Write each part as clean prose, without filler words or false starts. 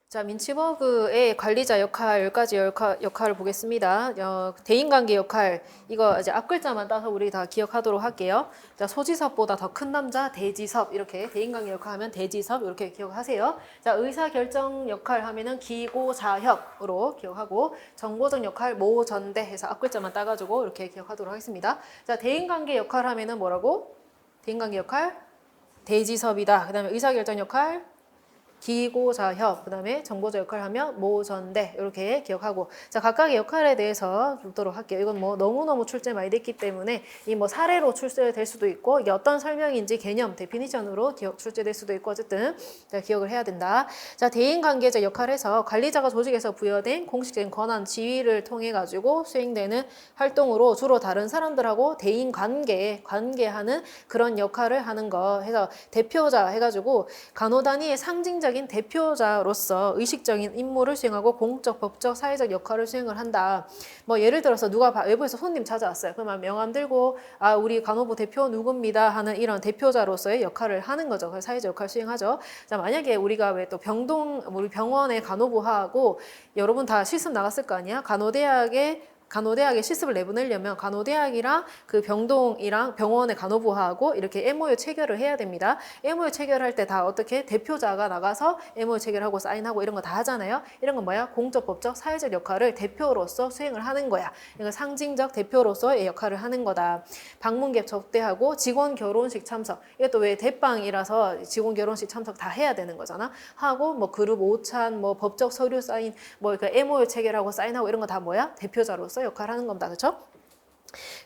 자, 민치버그의 관리자 역할, 10가지 역할을 보겠습니다. 대인관계 역할, 이거 이제 앞글자만 따서 우리 다 기억하도록 할게요. 자, 소지섭보다 더 큰 남자, 대지섭, 이렇게 대인관계 역할 하면 대지섭, 이렇게 기억하세요. 자, 의사결정 역할 하면은 기고자혁으로 기억하고, 정보적 역할, 모전대 해서 앞글자만 따가지고 이렇게 기억하도록 하겠습니다. 자, 대인관계 역할 하면은 뭐라고? 대인관계 역할, 대지섭이다. 그 다음에 의사결정 역할, 기고자협, 그 다음에 정보자 역할을 하면 모전대, 이렇게 기억하고. 자, 각각의 역할에 대해서 보도록 할게요. 이건 뭐 너무너무 출제 많이 됐기 때문에 이 뭐 사례로 출제될 수도 있고, 이게 어떤 설명인지 개념, 데피니션으로 출제될 수도 있고, 어쨌든 기억을 해야 된다. 자, 대인관계자 역할에서 관리자가 조직에서 부여된 공식적인 권한, 지위를 통해 가지고 수행되는 활동으로 주로 다른 사람들하고 관계하는 그런 역할을 하는 거 해서 대표자 해가지고 간호 단위의 상징적인 대표자로서 의식적인 임무를 수행하고 공적, 법적, 사회적 역할을 수행을 한다. 뭐 예를 들어서 누가 외부에서 손님 찾아왔어요. 그러면 명함 들고 우리 간호부 대표 누굽니다 하는 이런 대표자로서의 역할을 하는 거죠. 그래서 사회적 역할 수행하죠. 자, 만약에 우리가 왜 또 우리 병원의 간호부하고 여러분 다 실습 나갔을 거 아니야? 간호대학에 실습을 내보내려면 간호대학이랑 그 병동이랑 병원의 간호부하고 이렇게 MOU 체결을 해야 됩니다. MOU 체결할 때 다 어떻게 대표자가 나가서 MOU 체결하고 사인하고 이런 거 다 하잖아요. 이런 건 뭐야? 공적, 법적, 사회적 역할을 대표로서 수행을 하는 거야. 이건 상징적 대표로서의 역할을 하는 거다. 방문객 접대하고 직원 결혼식 참석. 이것도 왜 대빵이라서 직원 결혼식 참석 다 해야 되는 거잖아. 하고 뭐 그룹 오찬, 뭐 법적 서류 사인, 뭐 그 MOU 체결하고 사인하고 이런 거 다 뭐야? 대표자로서 역할을 하는 겁니다. 그렇죠?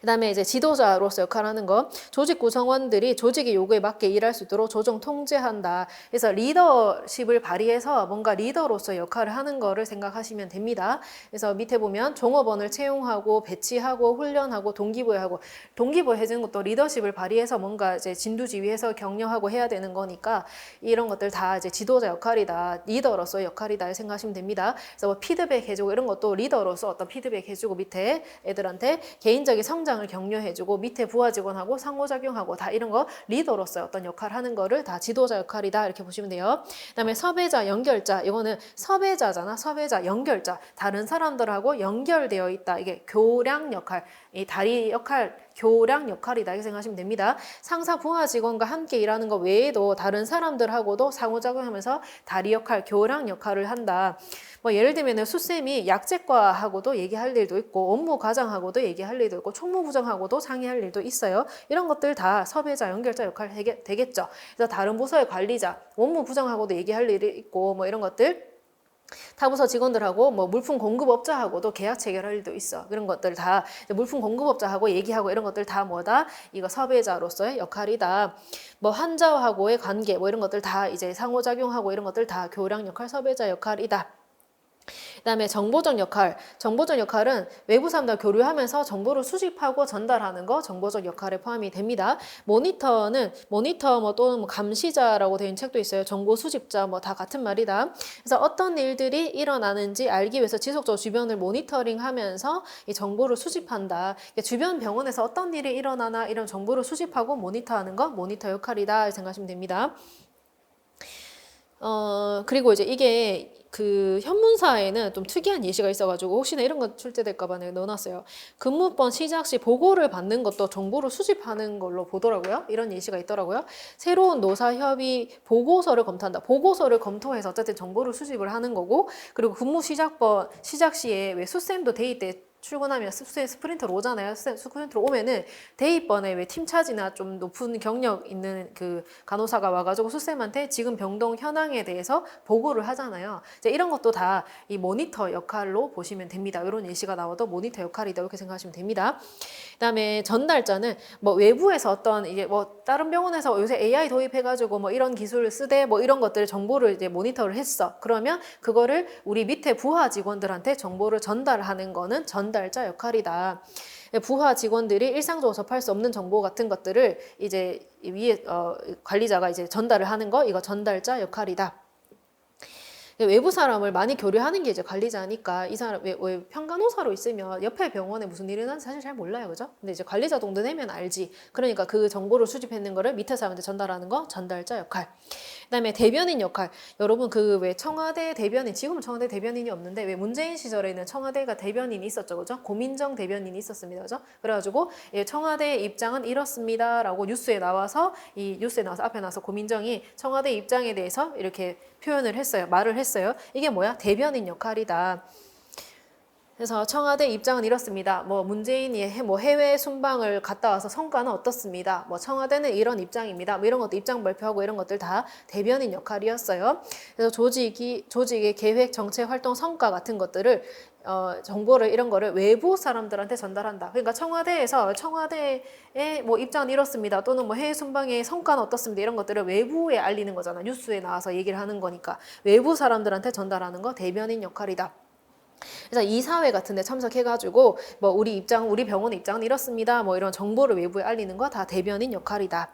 그 다음에 이제 지도자로서 역할을 하는 거. 조직 구성원들이 조직의 요구에 맞게 일할 수 있도록 조정 통제한다. 그래서 리더십을 발휘해서 뭔가 리더로서 역할을 하는 거를 생각하시면 됩니다. 그래서 밑에 보면 종업원을 채용하고 배치하고 훈련하고 동기부여하고, 동기부여 해주는 것도 리더십을 발휘해서 뭔가 이제 진두지휘해서 격려하고 해야 되는 거니까 이런 것들 다 이제 지도자 역할이다. 리더로서 역할이다 생각하시면 됩니다. 그래서 뭐 피드백 해주고 이런 것도 리더로서 어떤 피드백 해주고 밑에 애들한테 개인적인 성장을 격려해주고 밑에 부하 직원하고 상호작용하고 다 이런 거 리더로서 어떤 역할을 하는 거를 다 지도자 역할이다 이렇게 보시면 돼요. 그다음에 섭외자, 연결자, 이거는 섭외자잖아. 섭외자, 연결자, 다른 사람들하고 연결되어 있다. 이게 교량 역할, 이 다리 역할, 교량 역할이다 이렇게 생각하시면 됩니다. 상사, 부하 직원과 함께 일하는 것 외에도 다른 사람들하고도 상호작용하면서 다리 역할, 교량 역할을 한다. 뭐 예를 들면 수쌤이 약제과하고도 얘기할 일도 있고 업무 과장하고도 얘기할 일도 있고 총무부장하고도 상의할 일도 있어요. 이런 것들 다 섭외자, 연결자 역할 되겠죠. 그래서 다른 부서의 관리자, 업무부장하고도 얘기할 일이 있고 뭐 이런 것들, 타부서 직원들하고 뭐 물품 공급업자하고도 계약 체결할 일도 있어. 그런 것들 다 물품 공급업자하고 얘기하고 이런 것들 다 뭐다? 이거 섭외자로서의 역할이다. 뭐 환자하고의 관계 뭐 이런 것들 다 이제 상호작용하고 이런 것들 다 교량 역할, 섭외자 역할이다. 그다음에 정보적 역할. 정보적 역할은 외부 사람들 교류하면서 정보를 수집하고 전달하는 거 정보적 역할에 포함이 됩니다. 모니터는 모니터 뭐 또는 뭐 감시자라고 되어 있는 책도 있어요. 정보 수집자 뭐 다 같은 말이다. 그래서 어떤 일들이 일어나는지 알기 위해서 지속적으로 주변을 모니터링하면서 이 정보를 수집한다. 주변 병원에서 어떤 일이 일어나나 이런 정보를 수집하고 모니터하는 거 모니터 역할이다 생각하시면 됩니다. 그리고 이제 이게 그 현문사에는 좀 특이한 예시가 있어가지고 혹시나 이런 거 출제될까봐 내가 넣어놨어요. 근무번 시작 시 보고를 받는 것도 정보를 수집하는 걸로 보더라고요. 이런 예시가 있더라고요. 새로운 노사협의 보고서를 검토한다. 보고서를 검토해서 어쨌든 정보를 수집을 하는 거고, 그리고 근무 시작 시에 왜 수쌤도 대의 때 출근하면 스프린터로 오잖아요. 스프린터로 오면은 대입번에 왜 팀차지나 좀 높은 경력 있는 그 간호사가 와가지고 수쌤한테 지금 병동 현황에 대해서 보고를 하잖아요. 이제 이런 것도 다 이 모니터 역할로 보시면 됩니다. 이런 예시가 나와도 모니터 역할이다 이렇게 생각하시면 됩니다. 그다음에 전달자는 뭐 외부에서 어떤 이게 뭐 다른 병원에서 요새 AI 도입해가지고 뭐 이런 기술을 쓰되 뭐 이런 것들 정보를 이제 모니터를 했어. 그러면 그거를 우리 밑에 부하 직원들한테 정보를 전달하는 거는 전달자 역할이다. 부하 직원들이 일상적으로 접할 수 없는 정보 같은 것들을 이제 위에 관리자가 이제 전달을 하는 거, 이거 전달자 역할이다. 외부 사람을 많이 교류하는 게 이제 관리자니까 이 사람 왜 평간호사로 있으면 옆에 병원에 무슨 일이 나는지 사실 잘 몰라요, 그죠? 근데 이제 관리자 정도 되면 알지. 그러니까 그 정보를 수집했는 거를 밑에 사람한테 전달하는 거 전달자 역할. 그다음에 대변인 역할. 여러분 그 왜 청와대 대변인, 지금은 청와대 대변인이 없는데 왜 문재인 시절에는 청와대가 대변인이 있었죠, 그죠? 고민정 대변인이 있었습니다, 그죠? 그래가지고 예, 청와대 입장은 이렇습니다라고 뉴스에 나와서 이 뉴스에 나와서 앞에 나와서 고민정이 청와대 입장에 대해서 이렇게 표현을 했어요, 말을 했어요. 이게 뭐야? 대변인 역할이다. 그래서 청와대 입장은 이렇습니다. 뭐 문재인이 뭐 해외 순방을 갔다 와서 성과는 어떻습니다. 뭐 청와대는 이런 입장입니다. 뭐 이런 것도 입장 발표하고 이런 것들 다 대변인 역할이었어요. 그래서 조직의 계획, 정책, 활동 성과 같은 것들을 정보를 이런 거를 외부 사람들한테 전달한다. 그러니까 청와대의 뭐 입장은 이렇습니다. 또는 뭐 해외 순방의 성과는 어떻습니다. 이런 것들을 외부에 알리는 거잖아. 뉴스에 나와서 얘기를 하는 거니까 외부 사람들한테 전달하는 거 대변인 역할이다. 그래서 이사회 같은 데 참석해가지고 뭐 우리 병원 입장은 이렇습니다. 뭐 이런 정보를 외부에 알리는 거 다 대변인 역할이다.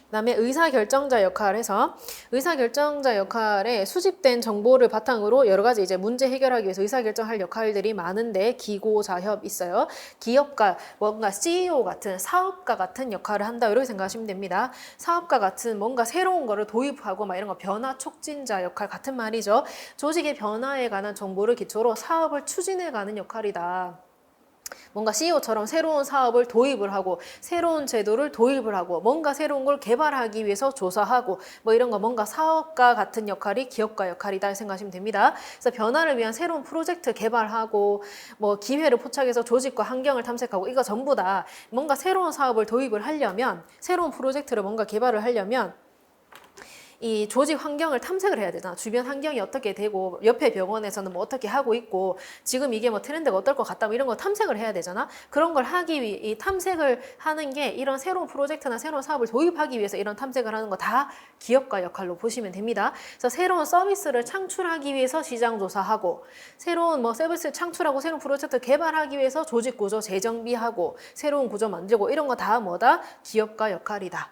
그다음에 의사결정자 역할에서 의사결정자 역할에 수집된 정보를 바탕으로 여러 가지 이제 문제 해결하기 위해서 의사결정할 역할들이 많은데 기고자협 있어요. 기업가 뭔가 CEO 같은 사업가 같은 역할을 한다 이렇게 생각하시면 됩니다. 사업가 같은 뭔가 새로운 거를 도입하고 막 이런 거 변화 촉진자 역할 같은 말이죠. 조직의 변화에 관한 정보를 기초로 사업을 추진해가는 역할이다. 뭔가 CEO처럼 새로운 사업을 도입을 하고 새로운 제도를 도입을 하고 뭔가 새로운 걸 개발하기 위해서 조사하고 뭐 이런 거 뭔가 사업가 같은 역할이 기업가 역할이다 생각하시면 됩니다. 그래서 변화를 위한 새로운 프로젝트 개발하고 뭐 기회를 포착해서 조직과 환경을 탐색하고 이거 전부 다 뭔가 새로운 사업을 도입을 하려면 새로운 프로젝트를 뭔가 개발을 하려면 이 조직 환경을 탐색을 해야 되잖아. 주변 환경이 어떻게 되고 옆에 병원에서는 뭐 어떻게 하고 있고 지금 이게 뭐 트렌드가 어떨 것 같다 뭐 이런 거 탐색을 해야 되잖아. 그런 걸 하기 위해 이 탐색을 하는 게 이런 새로운 프로젝트나 새로운 사업을 도입하기 위해서 이런 탐색을 하는 거 다 기업가 역할로 보시면 됩니다. 그래서 새로운 서비스를 창출하기 위해서 시장 조사하고 새로운 뭐 서비스 창출하고 새로운 프로젝트 개발하기 위해서 조직 구조 재정비하고 새로운 구조 만들고 이런 거 다 뭐다? 기업가 역할이다.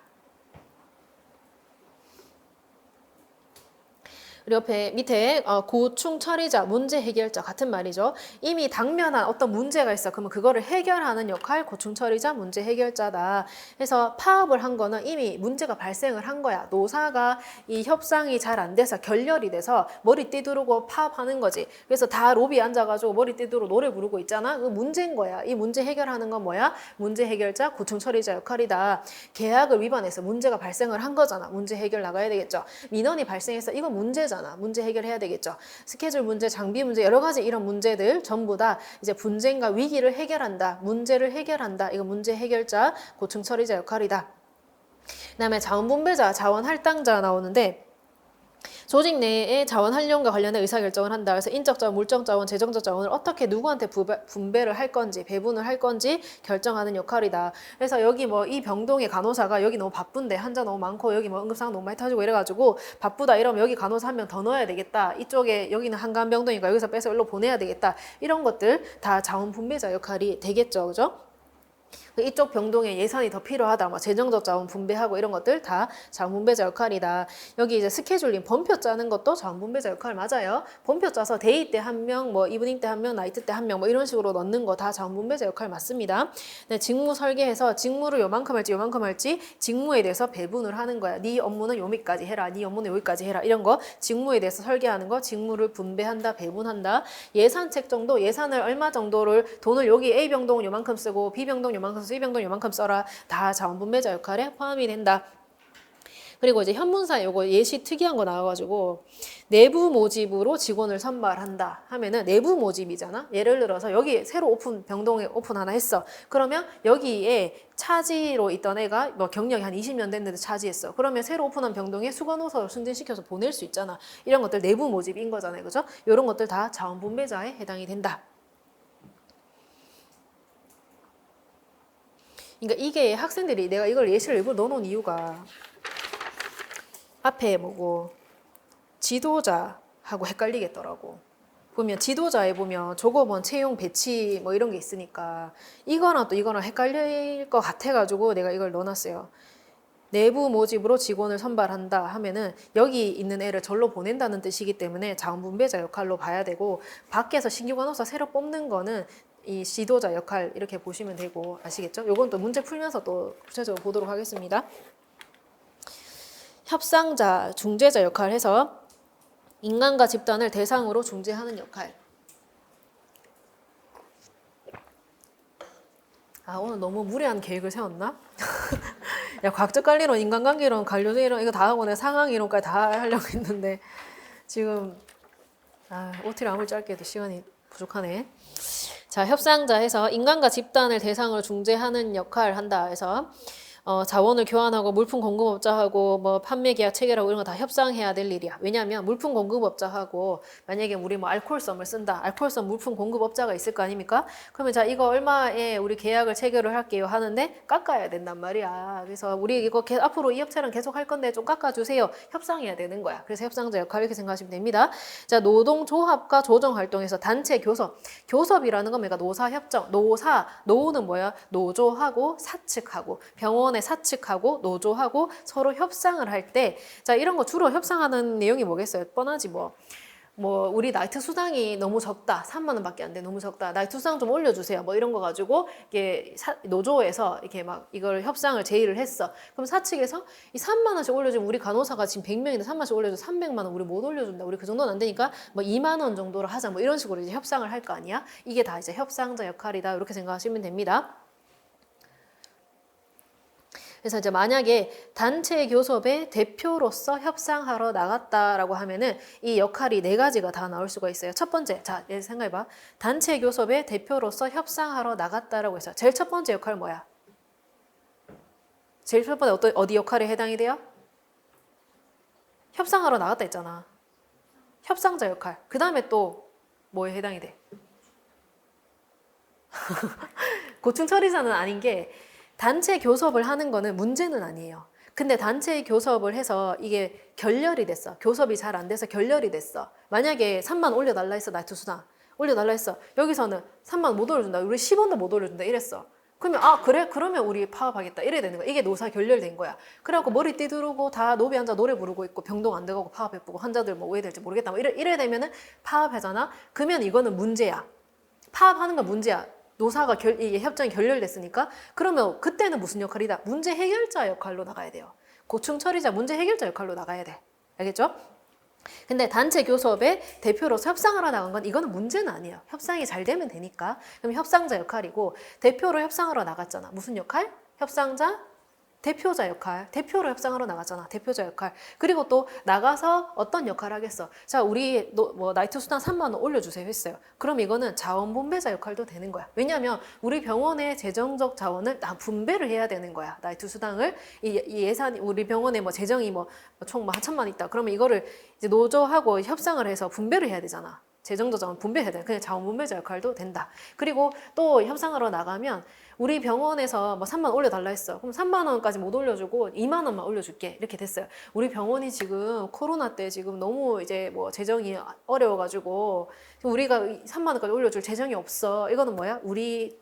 그리고 옆에 밑에 고충 처리자, 문제 해결자 같은 말이죠. 이미 당면한 어떤 문제가 있어. 그러면 그거를 해결하는 역할 고충 처리자, 문제 해결자다. 해서 파업을 한 거는 이미 문제가 발생을 한 거야. 노사가 이 협상이 잘 안 돼서 결렬이 돼서 머리 띠두르고 파업하는 거지. 그래서 다 로비에 앉아가지고 머리 띠두르고 노래 부르고 있잖아. 그 문제인 거야. 이 문제 해결하는 건 뭐야? 문제 해결자, 고충 처리자 역할이다. 계약을 위반해서 문제가 발생을 한 거잖아. 문제 해결 나가야 되겠죠. 민원이 발생해서 이거 문제잖아. 문제 해결해야 되겠죠. 스케줄 문제, 장비 문제, 여러 가지 이런 문제들 전부 다 이제 분쟁과 위기를 해결한다. 문제를 해결한다. 이거 문제 해결자, 고충 처리자 역할이다. 그다음에 자원분배자, 자원할당자 나오는데 조직 내에 자원 활용과 관련된 의사결정을 한다. 그래서 인적 자원, 물적 자원, 재정적 자원을 어떻게 누구한테 분배를 할 건지, 배분을 할 건지 결정하는 역할이다. 그래서 여기 뭐 이 병동의 간호사가 여기 너무 바쁜데 환자 너무 많고 여기 뭐 응급상황 너무 많이 터지고 이래가지고 바쁘다 이러면 여기 간호사 한 명 더 넣어야 되겠다. 이쪽에 여기는 한간병동이니까 여기서 빼서 일로 보내야 되겠다. 이런 것들 다 자원 분배자 역할이 되겠죠, 그죠? 이쪽 병동에 예산이 더 필요하다. 뭐 재정적 자원 분배하고 이런 것들 다 자원 분배자 역할이다. 여기 이제 스케줄링 번표 짜는 것도 자원 분배자 역할 맞아요. 번표 짜서 데이 때 한 명, 뭐 이브닝 때 한 명, 나이트 때 한 명, 뭐 이런 식으로 넣는 거 다 자원 분배자 역할 맞습니다. 네, 직무 설계해서 직무를 요만큼 할지 직무에 대해서 배분을 하는 거야. 네 업무는 요미까지 해라. 네 업무는 여기까지 해라. 이런 거 직무에 대해서 설계하는 거, 직무를 분배한다, 배분한다. 예산 책정도 예산을 얼마 정도를 돈을 여기 A 병동은 요만큼 쓰고 B 병동 요만큼 쓰고 C 병동 요만큼 써라. 다 자원분배자 역할에 포함이 된다. 그리고 이제 현문사 요거 예시 특이한 거 나와가지고 내부 모집으로 직원을 선발한다 하면은 내부 모집이잖아. 예를 들어서 여기 새로 병동에 오픈 하나 했어. 그러면 여기에 차지로 있던 애가 뭐 경력이 한 20년 됐는데 차지했어. 그러면 새로 오픈한 병동에 수간호사를 승진시켜서 보낼 수 있잖아. 이런 것들 내부 모집인 거잖아요. 그죠? 이런 것들 다 자원분배자에 해당이 된다. 그러니까 이게 학생들이 내가 이걸 예시를 일부러 넣어놓은 이유가 앞에 뭐고 지도자하고 헷갈리겠더라고. 보면 지도자에 보면 조급원, 채용, 배치 뭐 이런 게 있으니까 이거랑 또 이거랑 헷갈릴 것 같아가지고 내가 이걸 넣어놨어요. 내부 모집으로 직원을 선발한다 하면은 여기 있는 애를 절로 보낸다는 뜻이기 때문에 자원분배자 역할로 봐야 되고 밖에서 신규 간호사 새로 뽑는 거는 이 지도자 역할 이렇게 보시면 되고 아시겠죠? 요건 또 문제 풀면서 또 구체적으로 보도록 하겠습니다. 협상자, 중재자 역할을 해서 인간과 집단을 대상으로 중재하는 역할. 아, 오늘 너무 무리한 계획을 세웠나? 야, 과학적 관리론, 인간관계론, 관료이론 이거 다 하고 내 상황이론까지 다 하려고 했는데 지금 OT를 아무리 짧게 해도 시간이 부족하네. 자, 협상자 해서 인간과 집단을 대상으로 중재하는 역할을 한다 해서 자원을 교환하고 물품 공급업자하고 뭐 판매 계약 체결하고 이런 거 다 협상해야 될 일이야. 왜냐하면 물품 공급업자하고 만약에 우리 뭐 알코올썸을 쓴다. 알코올썸 물품 공급업자가 있을 거 아닙니까? 그러면 자 이거 얼마에 우리 계약을 체결을 할게요 하는데 깎아야 된단 말이야. 그래서 우리 이거 앞으로 이 업체랑 계속 할 건데 좀 깎아주세요. 협상해야 되는 거야. 그래서 협상자 역할 이렇게 생각하시면 됩니다. 자, 노동조합과 조정활동에서 단체 교섭. 교섭이라는 건 뭐가 노사협정. 노는 뭐야? 노조하고 사측하고 병원 사측하고 노조하고 서로 협상을 할 때, 자, 이런 거 주로 협상하는 내용이 뭐겠어요? 뻔하지 뭐. 우리 나이트 수당이 너무 적다. 3만 원밖에 안 돼. 너무 적다. 나이트 수당 좀 올려주세요. 뭐 이런 거 가지고 이게 노조에서 이렇게 막 이걸 협상을 제의를 했어. 그럼 사측에서 이 3만 원씩 올려주면 우리 간호사가 지금 100명인데 3만 원씩 올려줘 300만 원 우리 못 올려준다. 우리 그 정도는 안 되니까 뭐 2만 원 정도로 하자. 뭐 이런 식으로 이제 협상을 할 거 아니야. 이게 다 이제 협상자 역할이다. 이렇게 생각하시면 됩니다. 그래서 이제 만약에 단체 교섭의 대표로서 협상하러 나갔다라고 하면은 이 역할이 4가지가 다 나올 수가 있어요. 첫 번째, 자, 생각해봐. 단체 교섭의 대표로서 협상하러 나갔다라고 해서 제일 첫 번째 역할 뭐야? 제일 첫 번째 어디 역할에 해당이 돼요? 협상하러 나갔다 했잖아. 협상자 역할. 그 다음에 또 뭐에 해당이 돼? 고충 처리자는 아닌 게 단체 교섭을 하는 거는 문제는 아니에요. 근데 단체 교섭을 해서 이게 결렬이 됐어. 교섭이 잘 안 돼서 결렬이 됐어. 만약에 3만 올려달라 했어. 나이트 수당. 올려달라 했어. 여기서는 3만 못 올려준다. 우리 10원도 못 올려준다. 이랬어. 그러면 그래? 그러면 우리 파업하겠다. 이래야 되는 거야. 이게 노사 결렬된 거야. 그래갖고 머리띠 두르고 다 노비 앉아 노래 부르고 있고 병동 안 들어가고 파업해보고 환자들 뭐 왜 될지 모르겠다. 뭐 이래 되면은 파업하잖아. 그러면 이거는 문제야. 파업하는 건 문제야. 노사가 이게 협정이 결렬됐으니까 그러면 그때는 무슨 역할이다? 문제 해결자 역할로 나가야 돼요. 고충 처리자 문제 해결자 역할로 나가야 돼. 알겠죠? 근데 단체 교섭의 대표로서 협상하러 나간 건 이거는 문제는 아니에요. 협상이 잘 되면 되니까. 그럼 협상자 역할이고 대표로 협상하러 나갔잖아. 무슨 역할? 협상자 대표자 역할, 대표로 협상하러 나갔잖아. 대표자 역할. 그리고 또 나가서 어떤 역할을 하겠어? 자, 우리 나이트 수당 3만 원 올려주세요 했어요. 그럼 이거는 자원분배자 역할도 되는 거야. 왜냐하면 우리 병원의 재정적 자원을 다 분배를 해야 되는 거야. 나이트 수당을 이 예산 우리 병원에 뭐 재정이 총 1,000만 있다. 그러면 이거를 이제 노조하고 협상을 해서 분배를 해야 되잖아. 재정적 자원 분배해야 돼. 그냥 자원분배자 역할도 된다. 그리고 또 협상하러 나가면 우리 병원에서 3만 원 올려달라 했어. 그럼 3만 원까지 못 올려주고 2만 원만 올려줄게. 이렇게 됐어요. 우리 병원이 지금 코로나 때 지금 너무 이제 재정이 어려워가지고 우리가 3만 원까지 올려줄 재정이 없어. 이거는 뭐야? 우리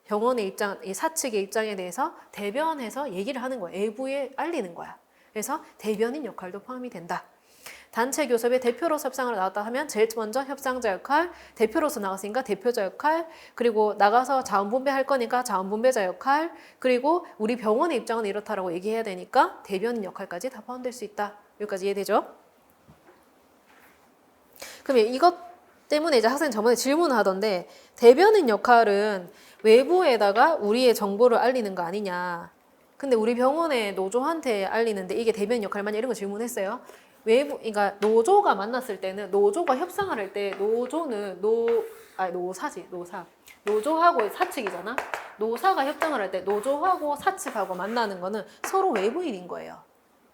병원의 입장, 이 사측의 입장에 대해서 대변해서 얘기를 하는 거야. 외부에 알리는 거야. 그래서 대변인 역할도 포함이 된다. 단체 교섭의 대표로서 협상을 나갔다 하면 제일 먼저 협상자 역할, 대표로서 나갔으니까 대표자 역할, 그리고 나가서 자원분배 할 거니까 자원분배자 역할, 그리고 우리 병원의 입장은 이렇다라고 얘기해야 되니까 대변인 역할까지 다 포함될 수 있다. 여기까지 이해되죠? 그럼 이것 때문에 이제 학생 저번에 질문을 하던데 대변인 역할은 외부에다가 우리의 정보를 알리는 거 아니냐. 근데 우리 병원의 노조한테 알리는데 이게 대변인 역할 만약 이런 거 질문했어요. 그러니까 노조가 만났을 때는 노조가 협상을 할 때 노조는 노조하고 사측이잖아. 노사가 협상을 할 때 노조하고 사측하고 만나는 거는 서로 외부인인 거예요.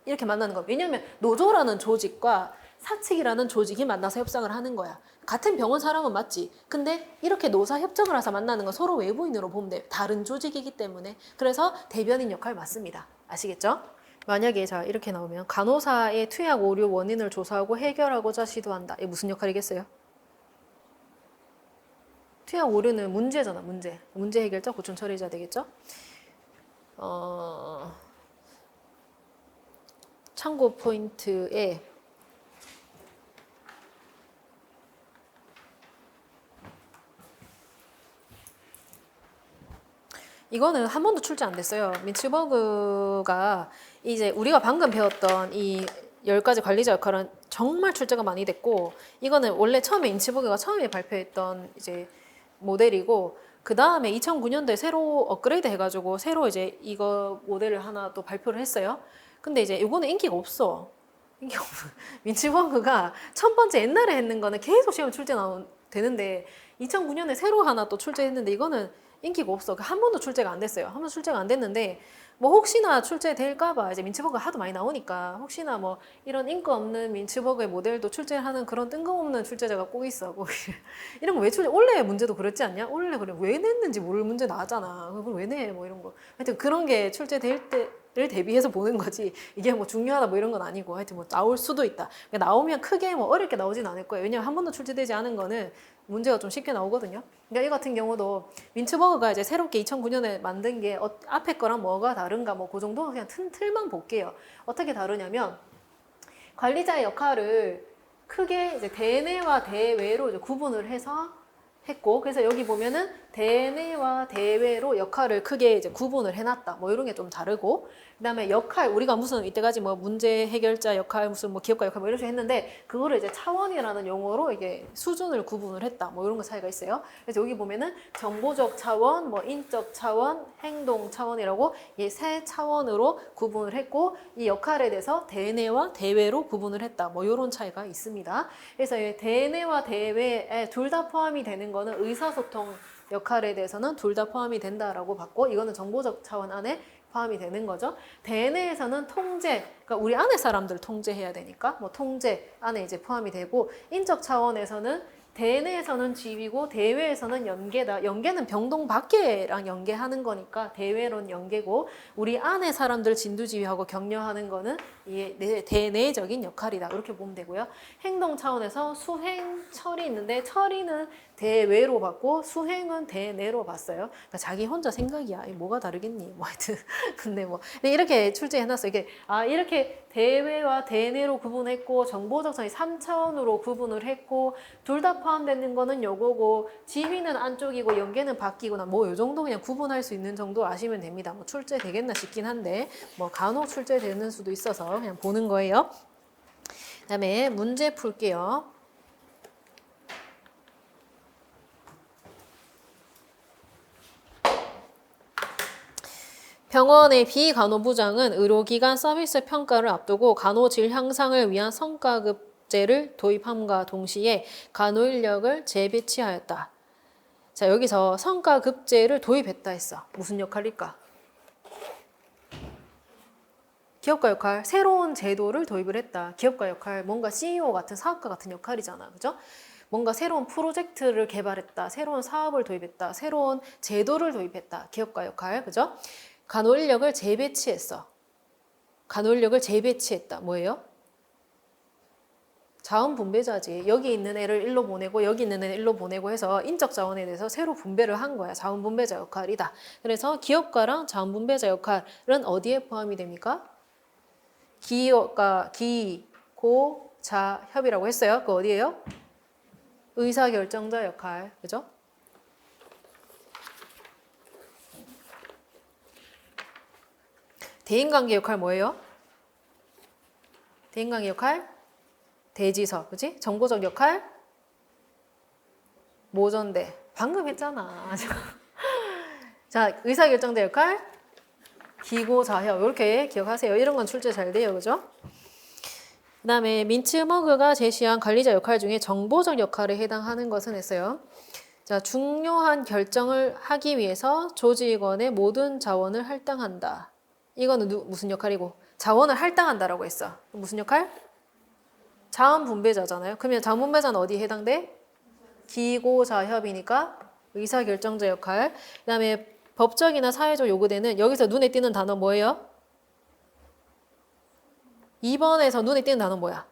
이렇게 만나는 거. 왜냐면 노조라는 조직과 사측이라는 조직이 만나서 협상을 하는 거야. 같은 병원 사람은 맞지. 근데 이렇게 노사 협정을 해서 만나는 건 서로 외부인으로 보면 돼. 다른 조직이기 때문에. 그래서 대변인 역할 맞습니다. 아시겠죠? 만약에 자 이렇게 나오면 간호사의 투약 오류 원인을 조사하고 해결하고자 시도한다. 이게 무슨 역할이겠어요? 투약 오류는 문제잖아. 문제 해결자, 고충 처리자 되겠죠? 참고 포인트에 이거는 한 번도 출제 안 됐어요. 민츠버그가 이제 우리가 방금 배웠던 이 10가지 관리자 역할은 정말 출제가 많이 됐고, 이거는 원래 처음에 인치버그가 처음에 발표했던 이제 모델이고, 그 다음에 2009년도에 새로 업그레이드 해가지고 새로 이제 이거 모델을 하나 또 발표를 했어요. 근데 이제 이거는 인기가 없어. 인기가 없어. 민치버그가 첫 번째 옛날에 했는 거는 계속 시험 출제 되는데 2009년에 새로 하나 또 출제했는데 이거는 인기가 없어. 한 번도 출제가 안 됐어요. 한 번도 출제가 안 됐는데 뭐 혹시나 출제될까봐 이제 민츠버그가 하도 많이 나오니까 혹시나 뭐 이런 인기 없는 민츠버그의 모델도 출제하는 그런 뜬금없는 출제자가 꼭 있어. 꼭 이런 거 왜 출제? 원래 문제도 그랬지 않냐? 원래 그래 왜 냈는지 모를 문제 나왔잖아. 그걸 왜 내? 뭐 이런 거. 하여튼 그런 게 출제될 때를 대비해서 보는 거지. 이게 뭐 중요하다 뭐 이런 건 아니고 하여튼 뭐 나올 수도 있다. 그러니까 나오면 크게 뭐 어렵게 나오진 않을 거예요. 왜냐면 한 번도 출제되지 않은 거는 문제가 좀 쉽게 나오거든요. 그러니까 이 같은 경우도 민츠버그가 이제 새롭게 2009년에 만든 게 앞에 거랑 뭐가 다른가 뭐 그 정도 그냥 틀만 볼게요. 어떻게 다르냐면 관리자의 역할을 크게 이제 대내와 대외로 이제 구분을 해서 했고, 그래서 여기 보면은 대내와 대외로 역할을 크게 이제 구분을 해놨다. 뭐 이런 게 좀 다르고, 그다음에 역할 우리가 무슨 이때까지 뭐 문제 해결자 역할 무슨 뭐 기업가 역할 뭐 이런 식으로 했는데 그거를 이제 차원이라는 용어로 이게 수준을 구분을 했다. 뭐 이런 거 차이가 있어요. 그래서 여기 보면은 정보적 차원, 뭐 인적 차원, 행동 차원이라고 이 세 차원으로 구분을 했고 이 역할에 대해서 대내와 대외로 구분을 했다. 뭐 이런 차이가 있습니다. 그래서 이 대내와 대외에 둘 다 포함이 되는 거는 의사소통 역할에 대해서는 둘 다 포함이 된다라고 봤고 이거는 정보적 차원 안에 포함이 되는 거죠. 대내에서는 통제, 그러니까 우리 안에 사람들 통제해야 되니까 뭐 통제 안에 이제 포함이 되고 인적 차원에서는 대내에서는 지위고 대외에서는 연계다. 연계는 병동 밖에랑 연계하는 거니까 대외론 연계고 우리 안에 사람들 진두지휘하고 격려하는 거는 이 대내적인 역할이다. 이렇게 보면 되고요. 행동 차원에서 수행, 처리 있는데 처리는 대외로 봤고 수행은 대내로 봤어요. 그러니까 자기 혼자 생각이야. 뭐가 다르겠니? 뭐 하여튼 근데 뭐 이렇게 출제해놨어요. 이게 이렇게 대외와 대내로 구분했고 정보적 차원이 3차원으로 구분을 했고 둘 다 포함되는 거는 요거고 지위는 안쪽이고 연계는 밖이구나. 뭐 요 정도 그냥 구분할 수 있는 정도 아시면 됩니다. 뭐 출제 되겠나 싶긴 한데 뭐 간혹 출제되는 수도 있어서 그냥 보는 거예요. 그다음에 문제 풀게요. 병원의 비간호부장은 의료기관 서비스 평가를 앞두고 간호질 향상을 위한 성과급제를 도입함과 동시에 간호 인력을 재배치하였다. 자, 여기서 성과급제를 도입했다 했어. 무슨 역할일까? 기업가 역할, 새로운 제도를 도입을 했다. 기업가 역할, 뭔가 CEO 같은 사업가 같은 역할이잖아. 그죠? 뭔가 새로운 프로젝트를 개발했다. 새로운 사업을 도입했다. 새로운 제도를 도입했다. 기업가 역할. 그죠? 간호 인력을 재배치했어. 간호 인력을 재배치했다. 뭐예요? 자원 분배자지. 여기 있는 애를 일로 보내고 여기 있는 애를 일로 보내고 해서 인적 자원에 대해서 새로 분배를 한 거야. 자원 분배자 역할이다. 그래서 기업가랑 자원 분배자 역할은 어디에 포함이 됩니까? 기고자협이라고 했어요. 그거 어디예요? 의사결정자 역할. 그죠? 대인관계 역할 뭐예요? 대인관계 역할? 대지서, 그지? 정보적 역할? 모전대. 방금 했잖아. 자, 의사결정자 역할? 기고자협. 이렇게 기억하세요. 이런 건 출제 잘 돼요. 그죠? 그 다음에 민츠버그가 제시한 관리자 역할 중에 정보적 역할에 해당하는 것은 했어요. 자, 중요한 결정을 하기 위해서 조직원의 모든 자원을 할당한다. 이거는 무슨 역할이고? 자원을 할당한다라고 했어. 무슨 역할? 자원 분배자잖아요. 그러면 자원 분배자는 어디에 해당돼? 기고자협이니까 의사결정자 역할. 그 다음에 법적이나 사회적 요구되는 여기서 눈에 띄는 단어 뭐예요? 2번에서 눈에 띄는 단어 뭐야?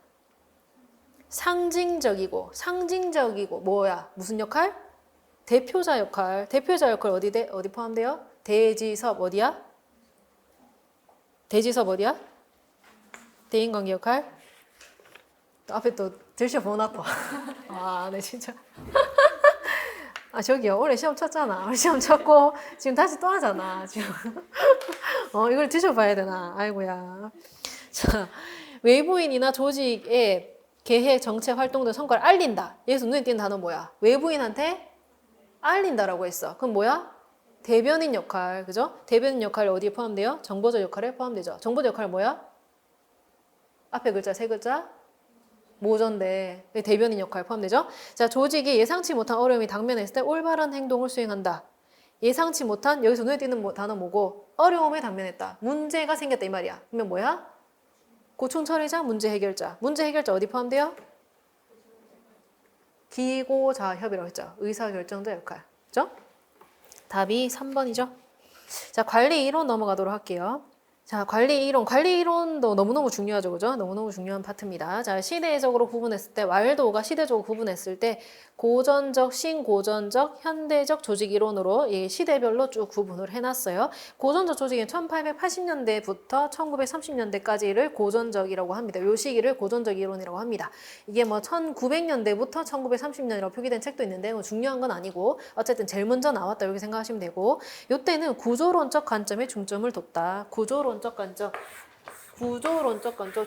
상징적이고 뭐야? 무슨 역할? 대표자 역할. 대표자 역할 어디 포함돼요? 대지섭 어디야? 대지섭 어디야? 대인관계 역할? 또 앞에 또 들셔 보나봐. 네 진짜. 저기요 올해 시험 쳤잖아. 시험 쳤고 지금 다시 또 하잖아. 지금 이걸 드셔봐야 되나? 아이고야. 자, 외부인이나 조직의 계획, 정책, 활동 등 성과를 알린다. 여기서 눈에 띄는 단어 뭐야? 외부인한테 알린다라고 했어. 그럼 뭐야? 대변인 역할, 그죠? 대변인 역할 어디에 포함돼요? 정보적 역할에 포함되죠. 정보적 역할 뭐야? 앞에 글자 세 글자 모전데 대변인 역할 포함되죠. 자, 조직이 예상치 못한 어려움이 당면했을 때 올바른 행동을 수행한다. 예상치 못한 여기서 눈에 띄는 단어 뭐고 어려움에 당면했다. 문제가 생겼다 이 말이야. 그러면 뭐야? 고충 처리자, 문제 해결자. 문제 해결자 어디 포함돼요? 기고자 협의라고 했죠. 의사결정자 역할. 그죠? 답이 3번이죠. 자, 관리 이론 넘어가도록 할게요. 자, 관리 이론도 너무너무 중요하죠. 그죠? 너무너무 중요한 파트입니다. 자, 시대적으로 구분했을 때, 왈도가 시대적으로 구분했을 때, 고전적, 신고전적, 현대적 조직 이론으로 이 시대별로 쭉 구분을 해놨어요. 고전적 조직은 1880년대부터 1930년대까지를 고전적이라고 합니다. 요 시기를 고전적 이론이라고 합니다. 이게 뭐 1900년대부터 1930년이라고 표기된 책도 있는데, 뭐 중요한 건 아니고, 어쨌든 제일 먼저 나왔다. 이렇게 생각하시면 되고, 요때는 구조론적 관점에 중점을 뒀다. 구조론적 관점.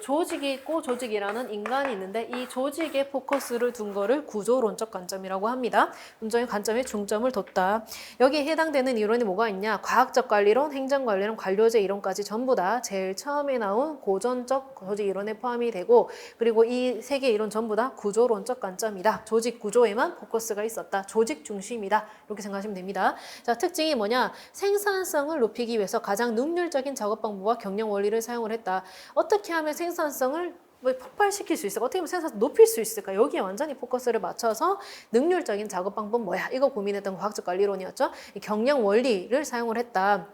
조직이 있고 조직이라는 인간이 있는데 이 조직에 포커스를 둔 거를 구조론적 관점이라고 합니다. 문장의 관점에 중점을 뒀다. 여기에 해당되는 이론이 뭐가 있냐? 과학적 관리론, 행정관리론, 관료제 이론까지 전부 다 제일 처음에 나온 고전적 조직 이론에 포함이 되고 그리고 이 세 개 이론 전부 다 구조론적 관점이다. 조직 구조에만 포커스가 있었다. 조직 중심이다. 이렇게 생각하시면 됩니다. 자, 특징이 뭐냐? 생산성을 높이기 위해서 가장 능률적인 작업 방법과 경영 원리를 사용을 했다. 어떻게 하면 생산성을 폭발시킬 수 있을까? 어떻게 하면 생산성 높일 수 있을까? 여기에 완전히 포커스를 맞춰서 능률적인 작업 방법 뭐야? 이거 고민했던 과학적 관리론이었죠. 이 경영 원리를 사용을 했다.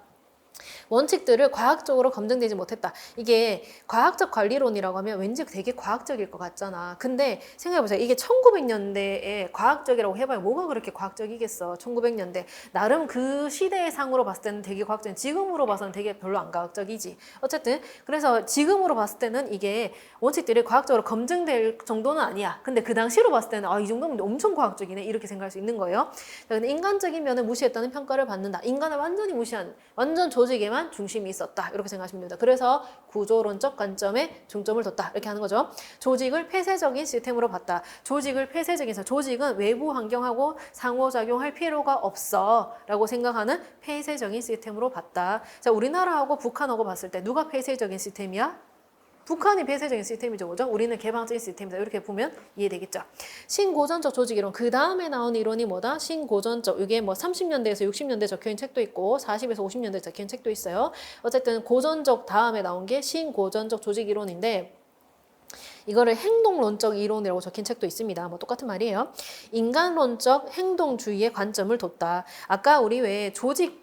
원칙들을 과학적으로 검증되지 못했다. 이게 과학적 관리론이라고 하면 왠지 되게 과학적일 것 같잖아. 근데 생각해보세요. 이게 1900년대에 과학적이라고 해봐야 뭐가 그렇게 과학적이겠어. 1900년대. 나름 그 시대의 상으로 봤을 때는 되게 과학적인, 지금으로 봐서는 되게 별로 안 과학적이지. 어쨌든 그래서 지금으로 봤을 때는 이게 원칙들이 과학적으로 검증될 정도는 아니야. 근데 그 당시로 봤을 때는 이 정도면 엄청 과학적이네. 이렇게 생각할 수 있는 거예요. 근데 인간적인 면을 무시했다는 평가를 받는다. 인간을 완전히 무시한, 완전 조직에만 중심이 있었다. 이렇게 생각하시면 됩니다. 그래서 구조론적 관점에 중점을 뒀다. 이렇게 하는 거죠. 조직을 폐쇄적인 시스템으로 봤다. 조직을 폐쇄적인, 조직은 외부 환경하고 상호작용할 필요가 없어. 라고 생각하는 폐쇄적인 시스템으로 봤다. 자, 우리나라하고 북한하고 봤을 때 누가 폐쇄적인 시스템이야? 북한이 폐쇄적인 시스템이죠. 그죠? 우리는 개방적인 시스템이다. 이렇게 보면 이해되겠죠. 신고전적 조직 이론. 그 다음에 나온 이론이 뭐다? 신고전적. 이게 뭐 30년대에서 60년대 적혀있는 책도 있고 40에서 50년대 적혀있는 책도 있어요. 어쨌든 고전적 다음에 나온 게 신고전적 조직 이론인데 이거를 행동론적 이론이라고 적힌 책도 있습니다. 뭐 똑같은 말이에요. 인간론적 행동주의의 관점을 뒀다. 아까 우리 왜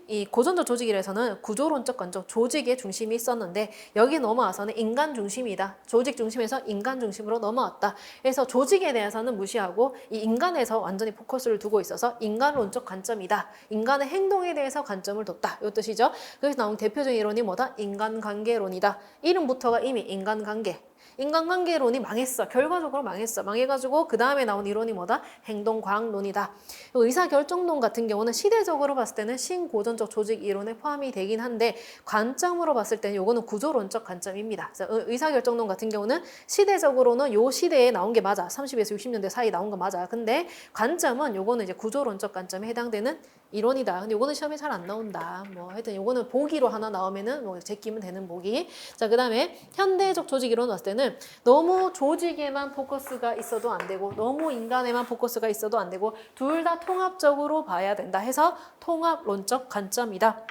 이 고전적 조직이라서는 구조론적 관점, 조직의 중심이 있었는데 여기 넘어와서는 인간 중심이다. 조직 중심에서 인간 중심으로 넘어왔다. 그래서 조직에 대해서는 무시하고 이 인간에서 완전히 포커스를 두고 있어서 인간론적 관점이다. 인간의 행동에 대해서 관점을 뒀다. 이 뜻이죠. 그래서 나온 대표적인 이론이 뭐다? 인간관계론이다. 이름부터가 이미 인간관계. 인간관계론이 망했어. 결과적으로 망했어. 망해가지고 그 다음에 나온 이론이 뭐다? 행동과학론이다. 의사결정론 같은 경우는 시대적으로 봤을 때는 신고전적 조직 이론에 포함이 되긴 한데 관점으로 봤을 때는 이거는 구조론적 관점입니다. 의사결정론 같은 경우는 시대적으로는 요 시대에 나온 게 맞아. 30에서 60년대 사이 나온 거 맞아. 근데 관점은 요거는 이제 구조론적 관점에 해당되는 이론이다. 근데 요거는 시험에 잘 안 나온다. 뭐 하여튼 요거는 보기로 하나 나오면은 뭐 제끼면 되는 보기. 자, 그다음에 현대적 조직 이론 봤을 때는 너무 조직에만 포커스가 있어도 안 되고 너무 인간에만 포커스가 있어도 안 되고 둘 다 통합적으로 봐야 된다 해서 통합론적 관점이다.